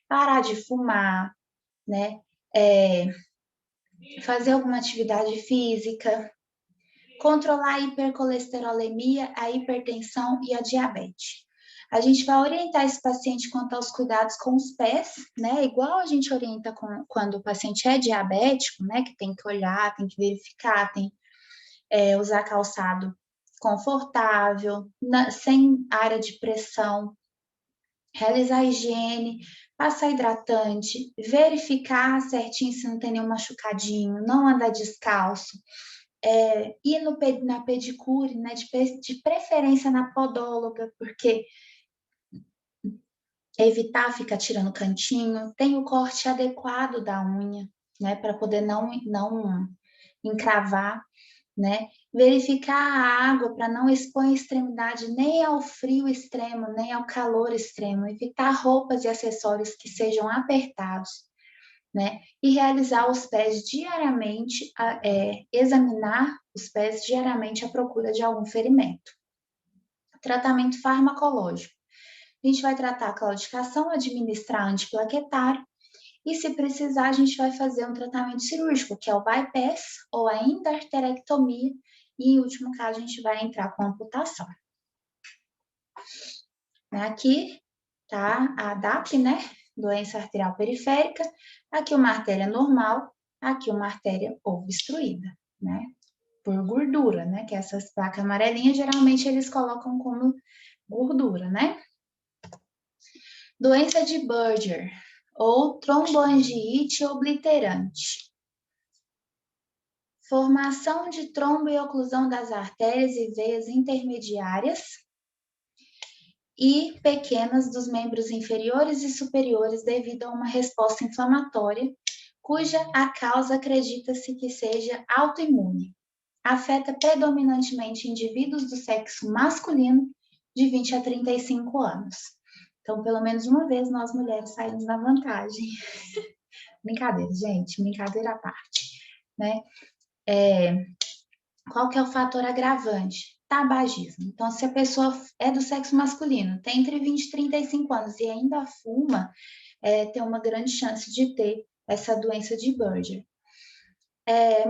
parar de fumar, né? Fazer alguma atividade física, controlar a hipercolesterolemia, a hipertensão e a diabetes. A gente vai orientar esse paciente quanto aos cuidados com os pés, né? Igual a gente orienta quando o paciente é diabético, né? Que tem que olhar, tem que verificar, tem usar calçado confortável, sem área de pressão, realizar a higiene, passar hidratante, verificar certinho se não tem nenhum machucadinho, não andar descalço, ir na pedicure, né, de preferência na podóloga, porque evitar ficar tirando cantinho, tem o corte adequado da unha, né, para poder não encravar, né? Verificar a água para não expor a extremidade nem ao frio extremo, nem ao calor extremo. Evitar roupas e acessórios que sejam apertados, né? E realizar os pés diariamente, examinar os pés diariamente à procura de algum ferimento. Tratamento farmacológico. A gente vai tratar a claudicação, administrar antiplaquetário, e se precisar, a gente vai fazer um tratamento cirúrgico, que é o bypass ou a endarterectomia, e em último caso, a gente vai entrar com amputação. Aqui tá a DAP, né? Doença arterial periférica. Aqui uma artéria normal, aqui uma artéria obstruída, né? Por gordura, né? Que essas placas amarelinhas, geralmente eles colocam como gordura, né? Doença de Buerger ou tromboangiite obliterante. Formação de trombo e oclusão das artérias e veias intermediárias e pequenas dos membros inferiores e superiores devido a uma resposta inflamatória, cuja a causa acredita-se que seja autoimune. Afeta predominantemente indivíduos do sexo masculino de 20 a 35 anos. Então, pelo menos uma vez, nós mulheres saímos na vantagem. Brincadeira, gente, brincadeira à parte, né? Qual que é o fator agravante? Tabagismo. Então, se a pessoa é do sexo masculino, tem entre 20 e 35 anos e ainda fuma, tem uma grande chance de ter essa doença de Buerger.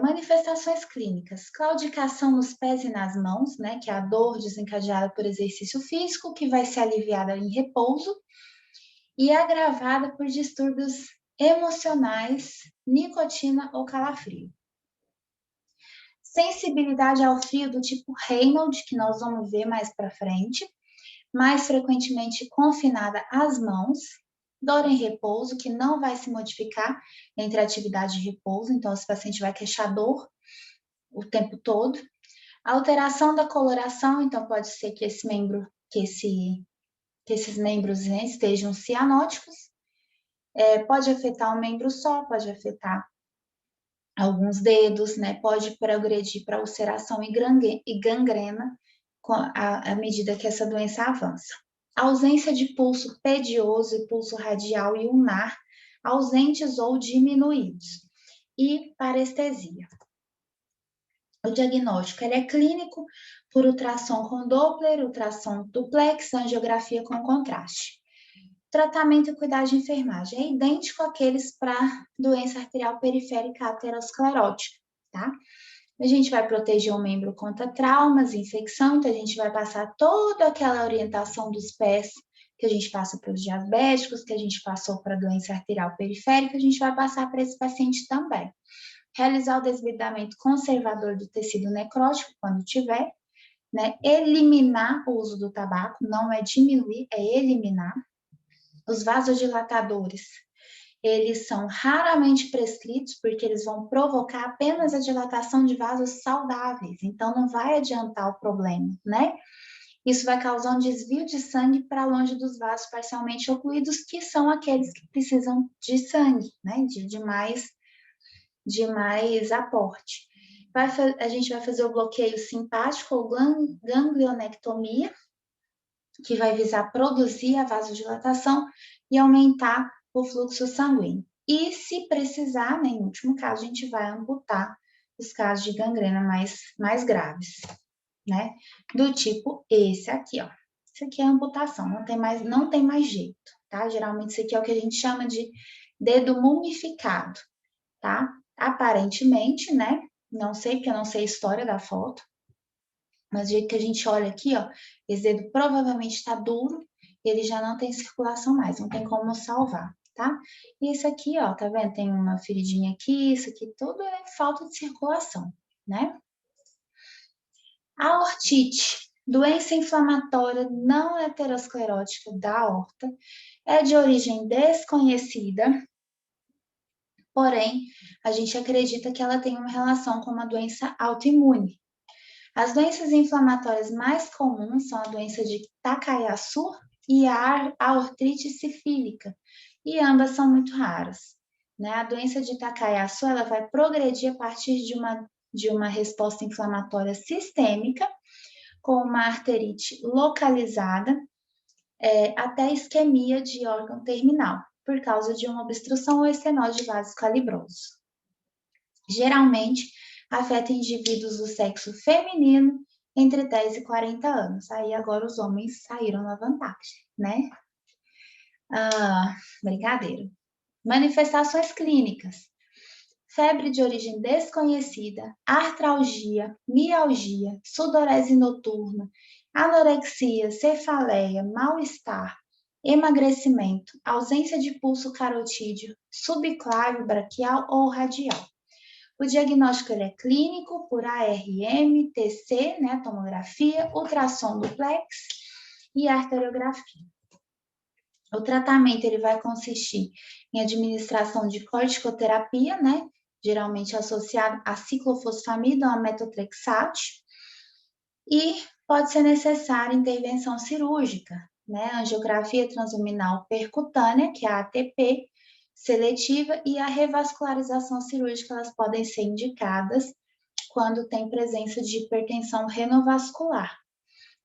Manifestações clínicas. Claudicação nos pés e nas mãos, né, que é a dor desencadeada por exercício físico, que vai ser aliviada em repouso, e agravada por distúrbios emocionais, nicotina ou calafrio. Sensibilidade ao frio do tipo Raynaud, que nós vamos ver mais para frente, mais frequentemente confinada às mãos, dor em repouso, que não vai se modificar entre a atividade e repouso, então esse paciente vai queixar dor o tempo todo. Alteração da coloração, então pode ser que esse membro, que esses membros, né, estejam cianóticos, pode afetar um membro só, pode afetar alguns dedos, né, pode progredir para ulceração e gangrena à medida que essa doença avança. Ausência de pulso pedioso e pulso radial e ulnar, ausentes ou diminuídos. E parestesia. O diagnóstico ele é clínico por ultrassom com Doppler, ultrassom duplex, angiografia com contraste. Tratamento e cuidado de enfermagem é idêntico àqueles para doença arterial periférica aterosclerótica, tá? A gente vai proteger o membro contra traumas, infecção, então a gente vai passar toda aquela orientação dos pés que a gente passa para os diabéticos, que a gente passou para a doença arterial periférica, a gente vai passar para esse paciente também. Realizar o desbridamento conservador do tecido necrótico, quando tiver, né? Eliminar o uso do tabaco, não é diminuir, é eliminar. Os vasodilatadores, eles são raramente prescritos porque eles vão provocar apenas a dilatação de vasos saudáveis, então não vai adiantar o problema, né? Isso vai causar um desvio de sangue para longe dos vasos parcialmente ocluídos, que são aqueles que precisam de sangue, né? De mais aporte. A gente vai fazer o bloqueio simpático ou ganglionectomia, que vai visar produzir a vasodilatação e aumentar o fluxo sanguíneo. E se precisar, né, em último caso, a gente vai amputar os casos de gangrena mais graves, né? Do tipo esse aqui, ó. Isso aqui é amputação, não tem mais jeito, tá? Geralmente isso aqui é o que a gente chama de dedo mumificado, tá? Aparentemente, né? Não sei, porque eu não sei a história da foto, mas do jeito que a gente olha aqui, ó, esse dedo provavelmente está duro, ele já não tem circulação mais, não tem como salvar, tá? E esse aqui, ó, tá vendo? Tem uma feridinha aqui, isso aqui tudo é falta de circulação, né? A aortite, doença inflamatória não aterosclerótica da aorta, é de origem desconhecida, porém, a gente acredita que ela tem uma relação com uma doença autoimune. As doenças inflamatórias mais comuns são a doença de Takayasu e a artrite sifílica, e ambas são muito raras. Né? A doença de Takayasu ela vai progredir a partir de uma resposta inflamatória sistêmica, com uma arterite localizada, até isquemia de órgão terminal, por causa de uma obstrução ou estenose de vasos calibrosos. Geralmente, afeta indivíduos do sexo feminino entre 10 e 40 anos. Aí agora os homens saíram na vantagem, né? Brincadeira. Manifestações clínicas. Febre de origem desconhecida, artralgia, mialgia, sudorese noturna, anorexia, cefaleia, mal-estar, emagrecimento, ausência de pulso carotídeo, subclávio braquial ou radial. O diagnóstico ele é clínico por ARM, TC, né, tomografia, ultrassom duplex e arteriografia. O tratamento ele vai consistir em administração de corticoterapia, né, geralmente associado a ciclofosfamida ou a metotrexate, e pode ser necessária intervenção cirúrgica, né, angiografia transluminal percutânea, que é a ATP, seletiva, e a revascularização cirúrgica, elas podem ser indicadas quando tem presença de hipertensão renovascular,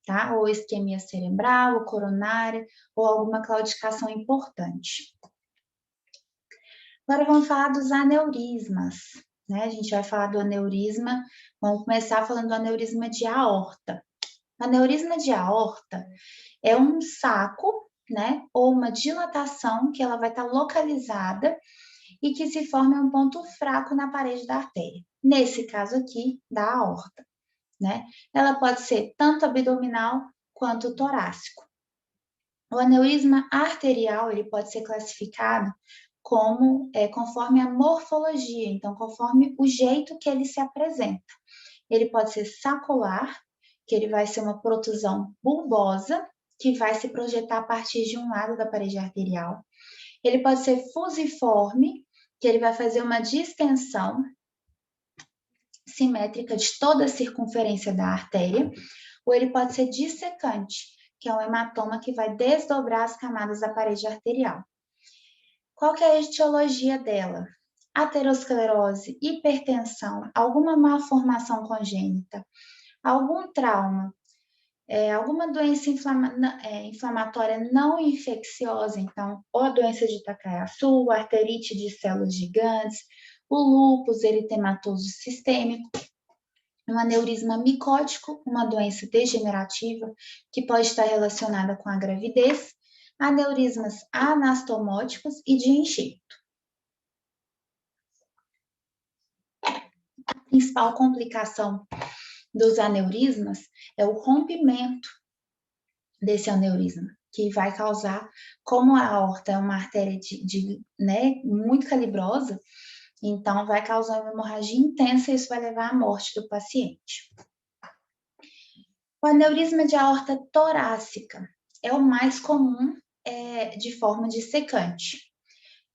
tá? Ou isquemia cerebral, ou coronária, ou alguma claudicação importante. Agora vamos falar dos aneurismas, né? A gente vai falar do aneurisma, vamos começar falando do aneurisma de aorta. O aneurisma de aorta é um saco, né? Ou uma dilatação que ela vai estar localizada e que se forma um ponto fraco na parede da artéria. Nesse caso aqui, da aorta, né? Ela pode ser tanto abdominal quanto torácico. O aneurisma arterial, ele pode ser classificado como conforme a morfologia, então conforme o jeito que ele se apresenta. Ele pode ser sacular, que ele vai ser uma protusão bulbosa, que vai se projetar a partir de um lado da parede arterial. Ele pode ser fusiforme, que ele vai fazer uma distensão simétrica de toda a circunferência da artéria, ou ele pode ser dissecante, que é um hematoma que vai desdobrar as camadas da parede arterial. Qual que é a etiologia dela? Aterosclerose, hipertensão, alguma malformação congênita, algum trauma, alguma doença inflamatória não infecciosa, então, ou a doença de Takayasu, a arterite de células gigantes, o lúpus eritematoso sistêmico, um aneurisma micótico, uma doença degenerativa que pode estar relacionada com a gravidez, aneurismas anastomóticos e de enxerto. A principal complicação dos aneurismas é o rompimento desse aneurisma, que vai causar, como a aorta é uma artéria muito calibrosa, então vai causar uma hemorragia intensa e isso vai levar à morte do paciente. O aneurisma de aorta torácica é o mais comum de forma dissecante.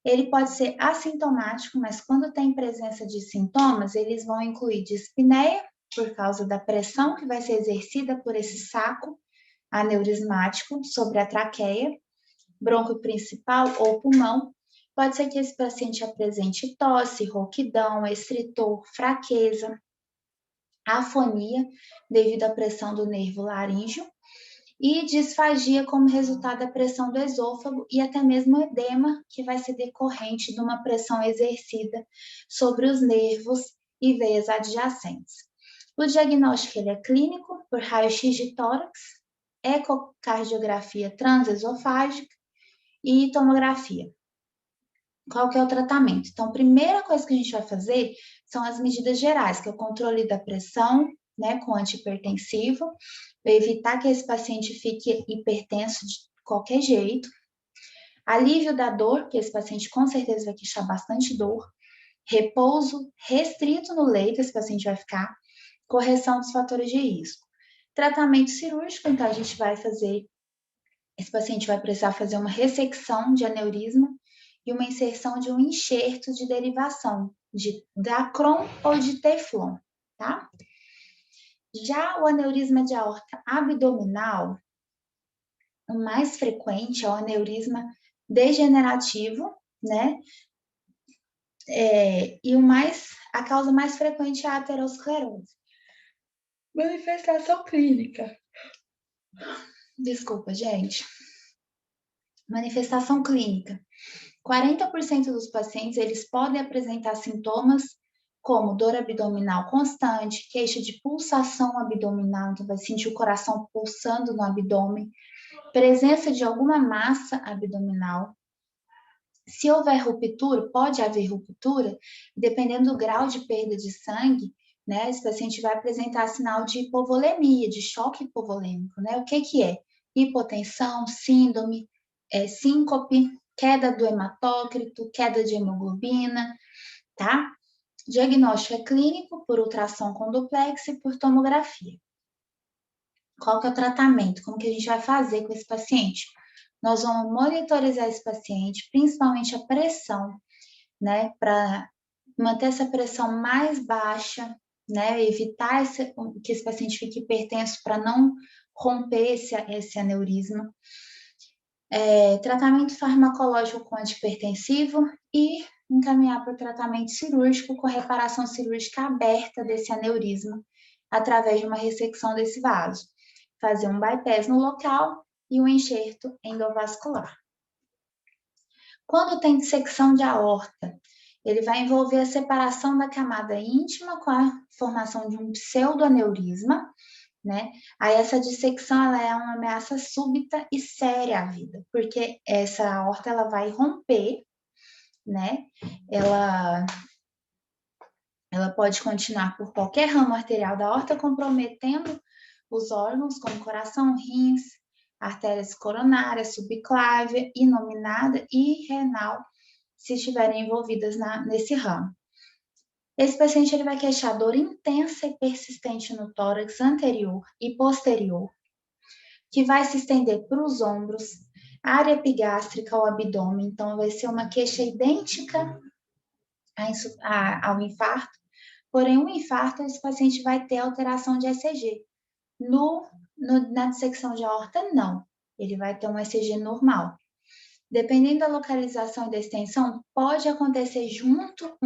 Ele pode ser assintomático, mas quando tem presença de sintomas, eles vão incluir dispneia, por causa da pressão que vai ser exercida por esse saco aneurismático sobre a traqueia, bronco principal ou pulmão. Pode ser que esse paciente apresente tosse, rouquidão, estritor, fraqueza, afonia devido à pressão do nervo laríngeo e disfagia como resultado da pressão do esôfago e até mesmo edema, que vai ser decorrente de uma pressão exercida sobre os nervos e veias adjacentes. O diagnóstico ele é clínico, por raio-x de tórax, ecocardiografia transesofágica e tomografia. Qual que é o tratamento? Então, a primeira coisa que a gente vai fazer são as medidas gerais, que é o controle da pressão, com antihipertensivo, evitar que esse paciente fique hipertenso de qualquer jeito, alívio da dor, que esse paciente com certeza vai queixar bastante dor, repouso restrito no leito, esse paciente vai ficar, correção dos fatores de risco. Tratamento cirúrgico, então a gente vai fazer, esse paciente vai precisar fazer uma ressecção de aneurisma e uma inserção de um enxerto de derivação de Dacron ou de Teflon, tá? Já o aneurisma de aorta abdominal, o mais frequente é o aneurisma degenerativo, né? E a causa mais frequente é a aterosclerose. Manifestação clínica. Desculpa, gente. Manifestação clínica. 40% dos pacientes, eles podem apresentar sintomas como dor abdominal constante, queixa de pulsação abdominal, então vai sentir o coração pulsando no abdômen, presença de alguma massa abdominal. Se houver ruptura, pode haver ruptura, dependendo do grau de perda de sangue, né? Esse paciente vai apresentar sinal de hipovolemia, de choque hipovolêmico, né? O que é? Hipotensão, síndrome, síncope, queda do hematócrito, queda de hemoglobina, tá? Diagnóstico é clínico por ultrassom com duplex e por tomografia. Qual que é o tratamento? Como que a gente vai fazer com esse paciente? Nós vamos monitorizar esse paciente, principalmente a pressão, né? Para manter essa pressão mais baixa, né? Evitar que esse paciente fique hipertenso para não romper esse aneurisma. Tratamento farmacológico com antihipertensivo e encaminhar para o tratamento cirúrgico com reparação cirúrgica aberta desse aneurisma através de uma ressecção desse vaso. Fazer um bypass no local e um enxerto endovascular. Quando tem dissecção de aorta, ele vai envolver a separação da camada íntima com a formação de um pseudoaneurisma, né? Aí essa dissecção ela é uma ameaça súbita e séria à vida, porque essa aorta ela vai romper, né? Ela pode continuar por qualquer ramo arterial da aorta, comprometendo os órgãos como coração, rins, artérias coronárias, subclávia, inominada e renal, se estiverem envolvidas nesse ramo. Esse paciente ele vai queixar dor intensa e persistente no tórax anterior e posterior, que vai se estender para os ombros, área epigástrica ao abdômen, então vai ser uma queixa idêntica ao infarto, porém o infarto esse paciente vai ter alteração de ECG. Na dissecção de aorta, não, ele vai ter um ECG normal. Dependendo da localização e da extensão, pode acontecer junto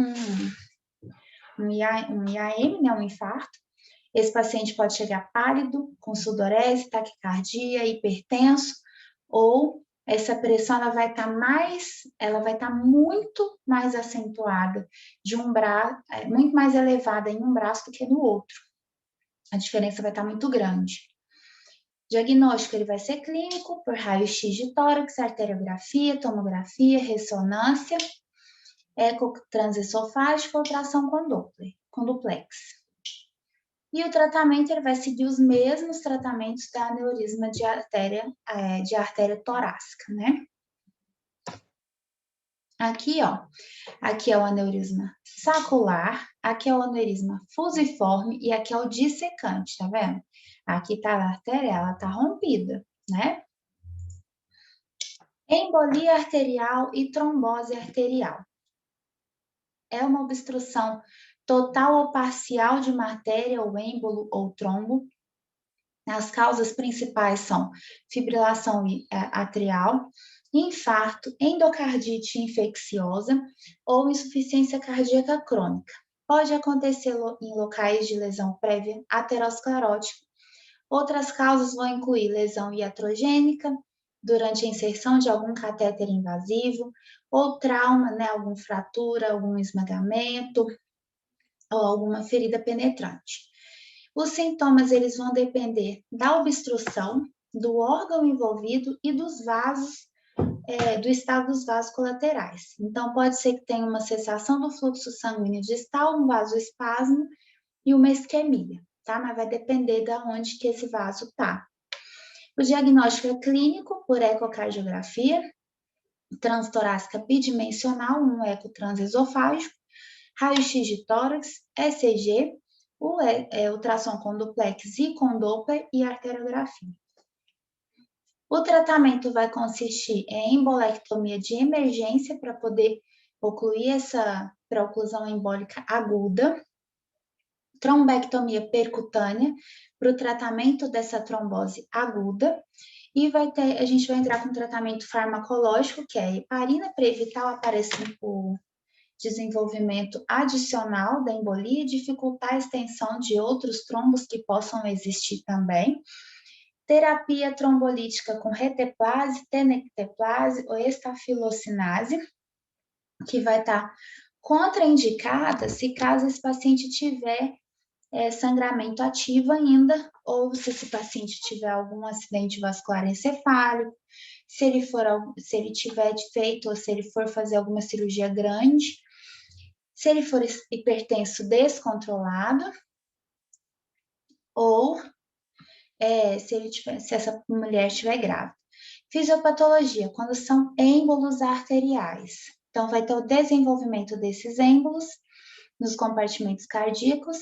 um IAM, né, um infarto. Esse paciente pode chegar pálido, com sudorese, taquicardia, hipertenso, ou essa pressão ela vai estar muito mais acentuada de um braço, muito mais elevada em um braço do que no outro. A diferença vai estar muito grande. Diagnóstico, ele vai ser clínico, por raio-x de tórax, arteriografia, tomografia, ressonância, eco transesofágico, ultrassom com duplex. E o tratamento, ele vai seguir os mesmos tratamentos da aneurisma de artéria torácica, né? Aqui, ó, aqui é o aneurisma sacular, aqui é o aneurisma fusiforme e aqui é o dissecante, tá vendo? Aqui tá a artéria, ela tá rompida, né? Embolia arterial e trombose arterial. É uma obstrução total ou parcial de uma artéria ou êmbolo ou trombo. As causas principais são fibrilação atrial, infarto, endocardite infecciosa ou insuficiência cardíaca crônica. Pode acontecer em locais de lesão prévia aterosclerótica. Outras causas vão incluir lesão iatrogênica durante a inserção de algum catéter invasivo, ou trauma, né, alguma fratura, algum esmagamento, ou alguma ferida penetrante. Os sintomas eles vão depender da obstrução, do órgão envolvido e dos vasos, do estado dos vasos colaterais. Então, pode ser que tenha uma cessação do fluxo sanguíneo distal, um vasoespasmo e uma isquemia, tá? Mas vai depender de onde que esse vaso tá. O diagnóstico é clínico por ecocardiografia, transtorácica bidimensional, um eco transesofágico, raio-x de tórax, ECG, ultrassom com duplex e com Doppler e arteriografia. O tratamento vai consistir em embolectomia de emergência para poder ocluir essa oclusão embólica aguda, trombectomia percutânea para o tratamento dessa trombose aguda e a gente vai entrar com tratamento farmacológico, que é a heparina, para evitar o aparecimento, o desenvolvimento adicional da embolia e dificultar a extensão de outros trombos que possam existir também. Terapia trombolítica com reteplase, tenecteplase ou estafilocinase, que vai estar contraindicada se caso esse paciente tiver sangramento ativo ainda, ou se esse paciente tiver algum acidente vascular encefálico, se ele tiver feito ou se ele for fazer alguma cirurgia grande, se ele for hipertenso descontrolado, ou se essa mulher estiver grávida. Fisiopatologia, quando são êmbolos arteriais. Então, vai ter o desenvolvimento desses êmbolos nos compartimentos cardíacos,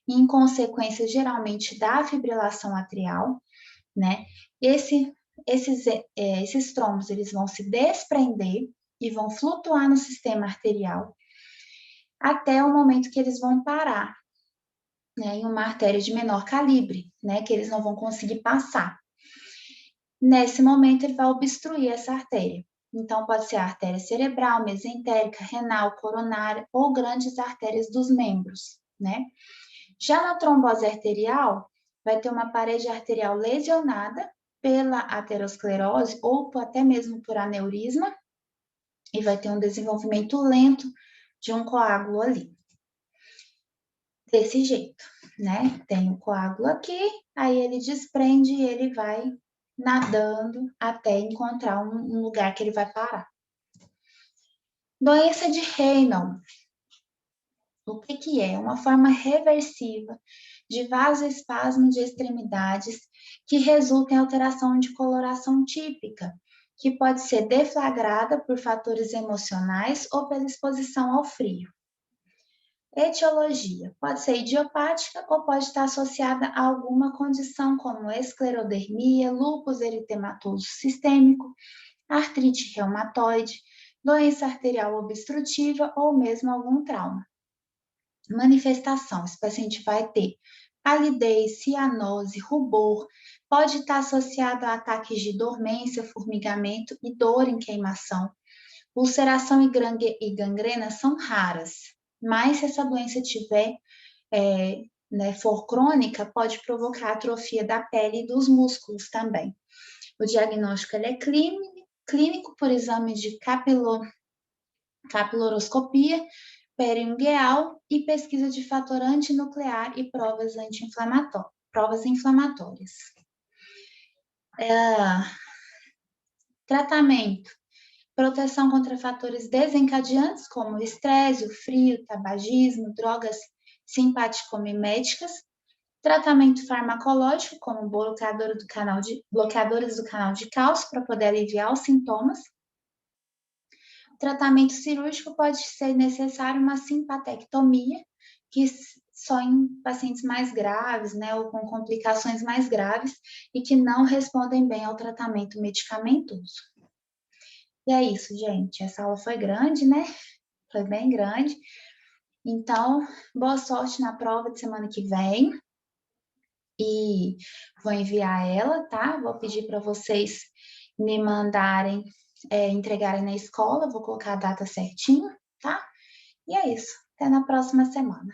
e em consequência, geralmente, da fibrilação atrial, né? Esses trombos, eles vão se desprender e vão flutuar no sistema arterial até o momento que eles vão parar, né, em uma artéria de menor calibre, né, que eles não vão conseguir passar. Nesse momento, ele vai obstruir essa artéria. Então, pode ser a artéria cerebral, mesentérica, renal, coronária ou grandes artérias dos membros, né? Já na trombose arterial, vai ter uma parede arterial lesionada pela aterosclerose ou até mesmo por aneurisma e vai ter um desenvolvimento lento de um coágulo ali. Desse jeito, né? Tem o coágulo aqui, aí ele desprende e ele vai nadando até encontrar um lugar que ele vai parar. Doença de Raynaud. O que é? Uma forma reversiva de vasoespasmo de extremidades que resulta em alteração de coloração típica, que pode ser deflagrada por fatores emocionais ou pela exposição ao frio. Etiologia pode ser idiopática ou pode estar associada a alguma condição como esclerodermia, lúpus eritematoso sistêmico, artrite reumatoide, doença arterial obstrutiva ou mesmo algum trauma. Manifestação: esse paciente vai ter palidez, cianose, rubor, pode estar associado a ataques de dormência, formigamento e dor em queimação. Ulceração e gangrena são raras, mas se essa doença tiver, for crônica, pode provocar atrofia da pele e dos músculos também. O diagnóstico ele é clínico por exame de capiloroscopia, periungueal e pesquisa de fator antinuclear e provas inflamatórias. Tratamento: proteção contra fatores desencadeantes, como o estresse, o frio, o tabagismo, drogas simpaticomiméticas. Tratamento farmacológico, como bloqueadores do canal de cálcio, para poder aliviar os sintomas. Tratamento cirúrgico pode ser necessário uma simpatectomia, que só em pacientes mais graves, né, ou com complicações mais graves e que não respondem bem ao tratamento medicamentoso. E é isso, gente. Essa aula foi grande, né? Foi bem grande. Então, boa sorte na prova de semana que vem. E vou enviar ela, tá? Vou pedir para vocês me mandarem, entregarem na escola. Vou colocar a data certinho, tá? E é isso. Até na próxima semana.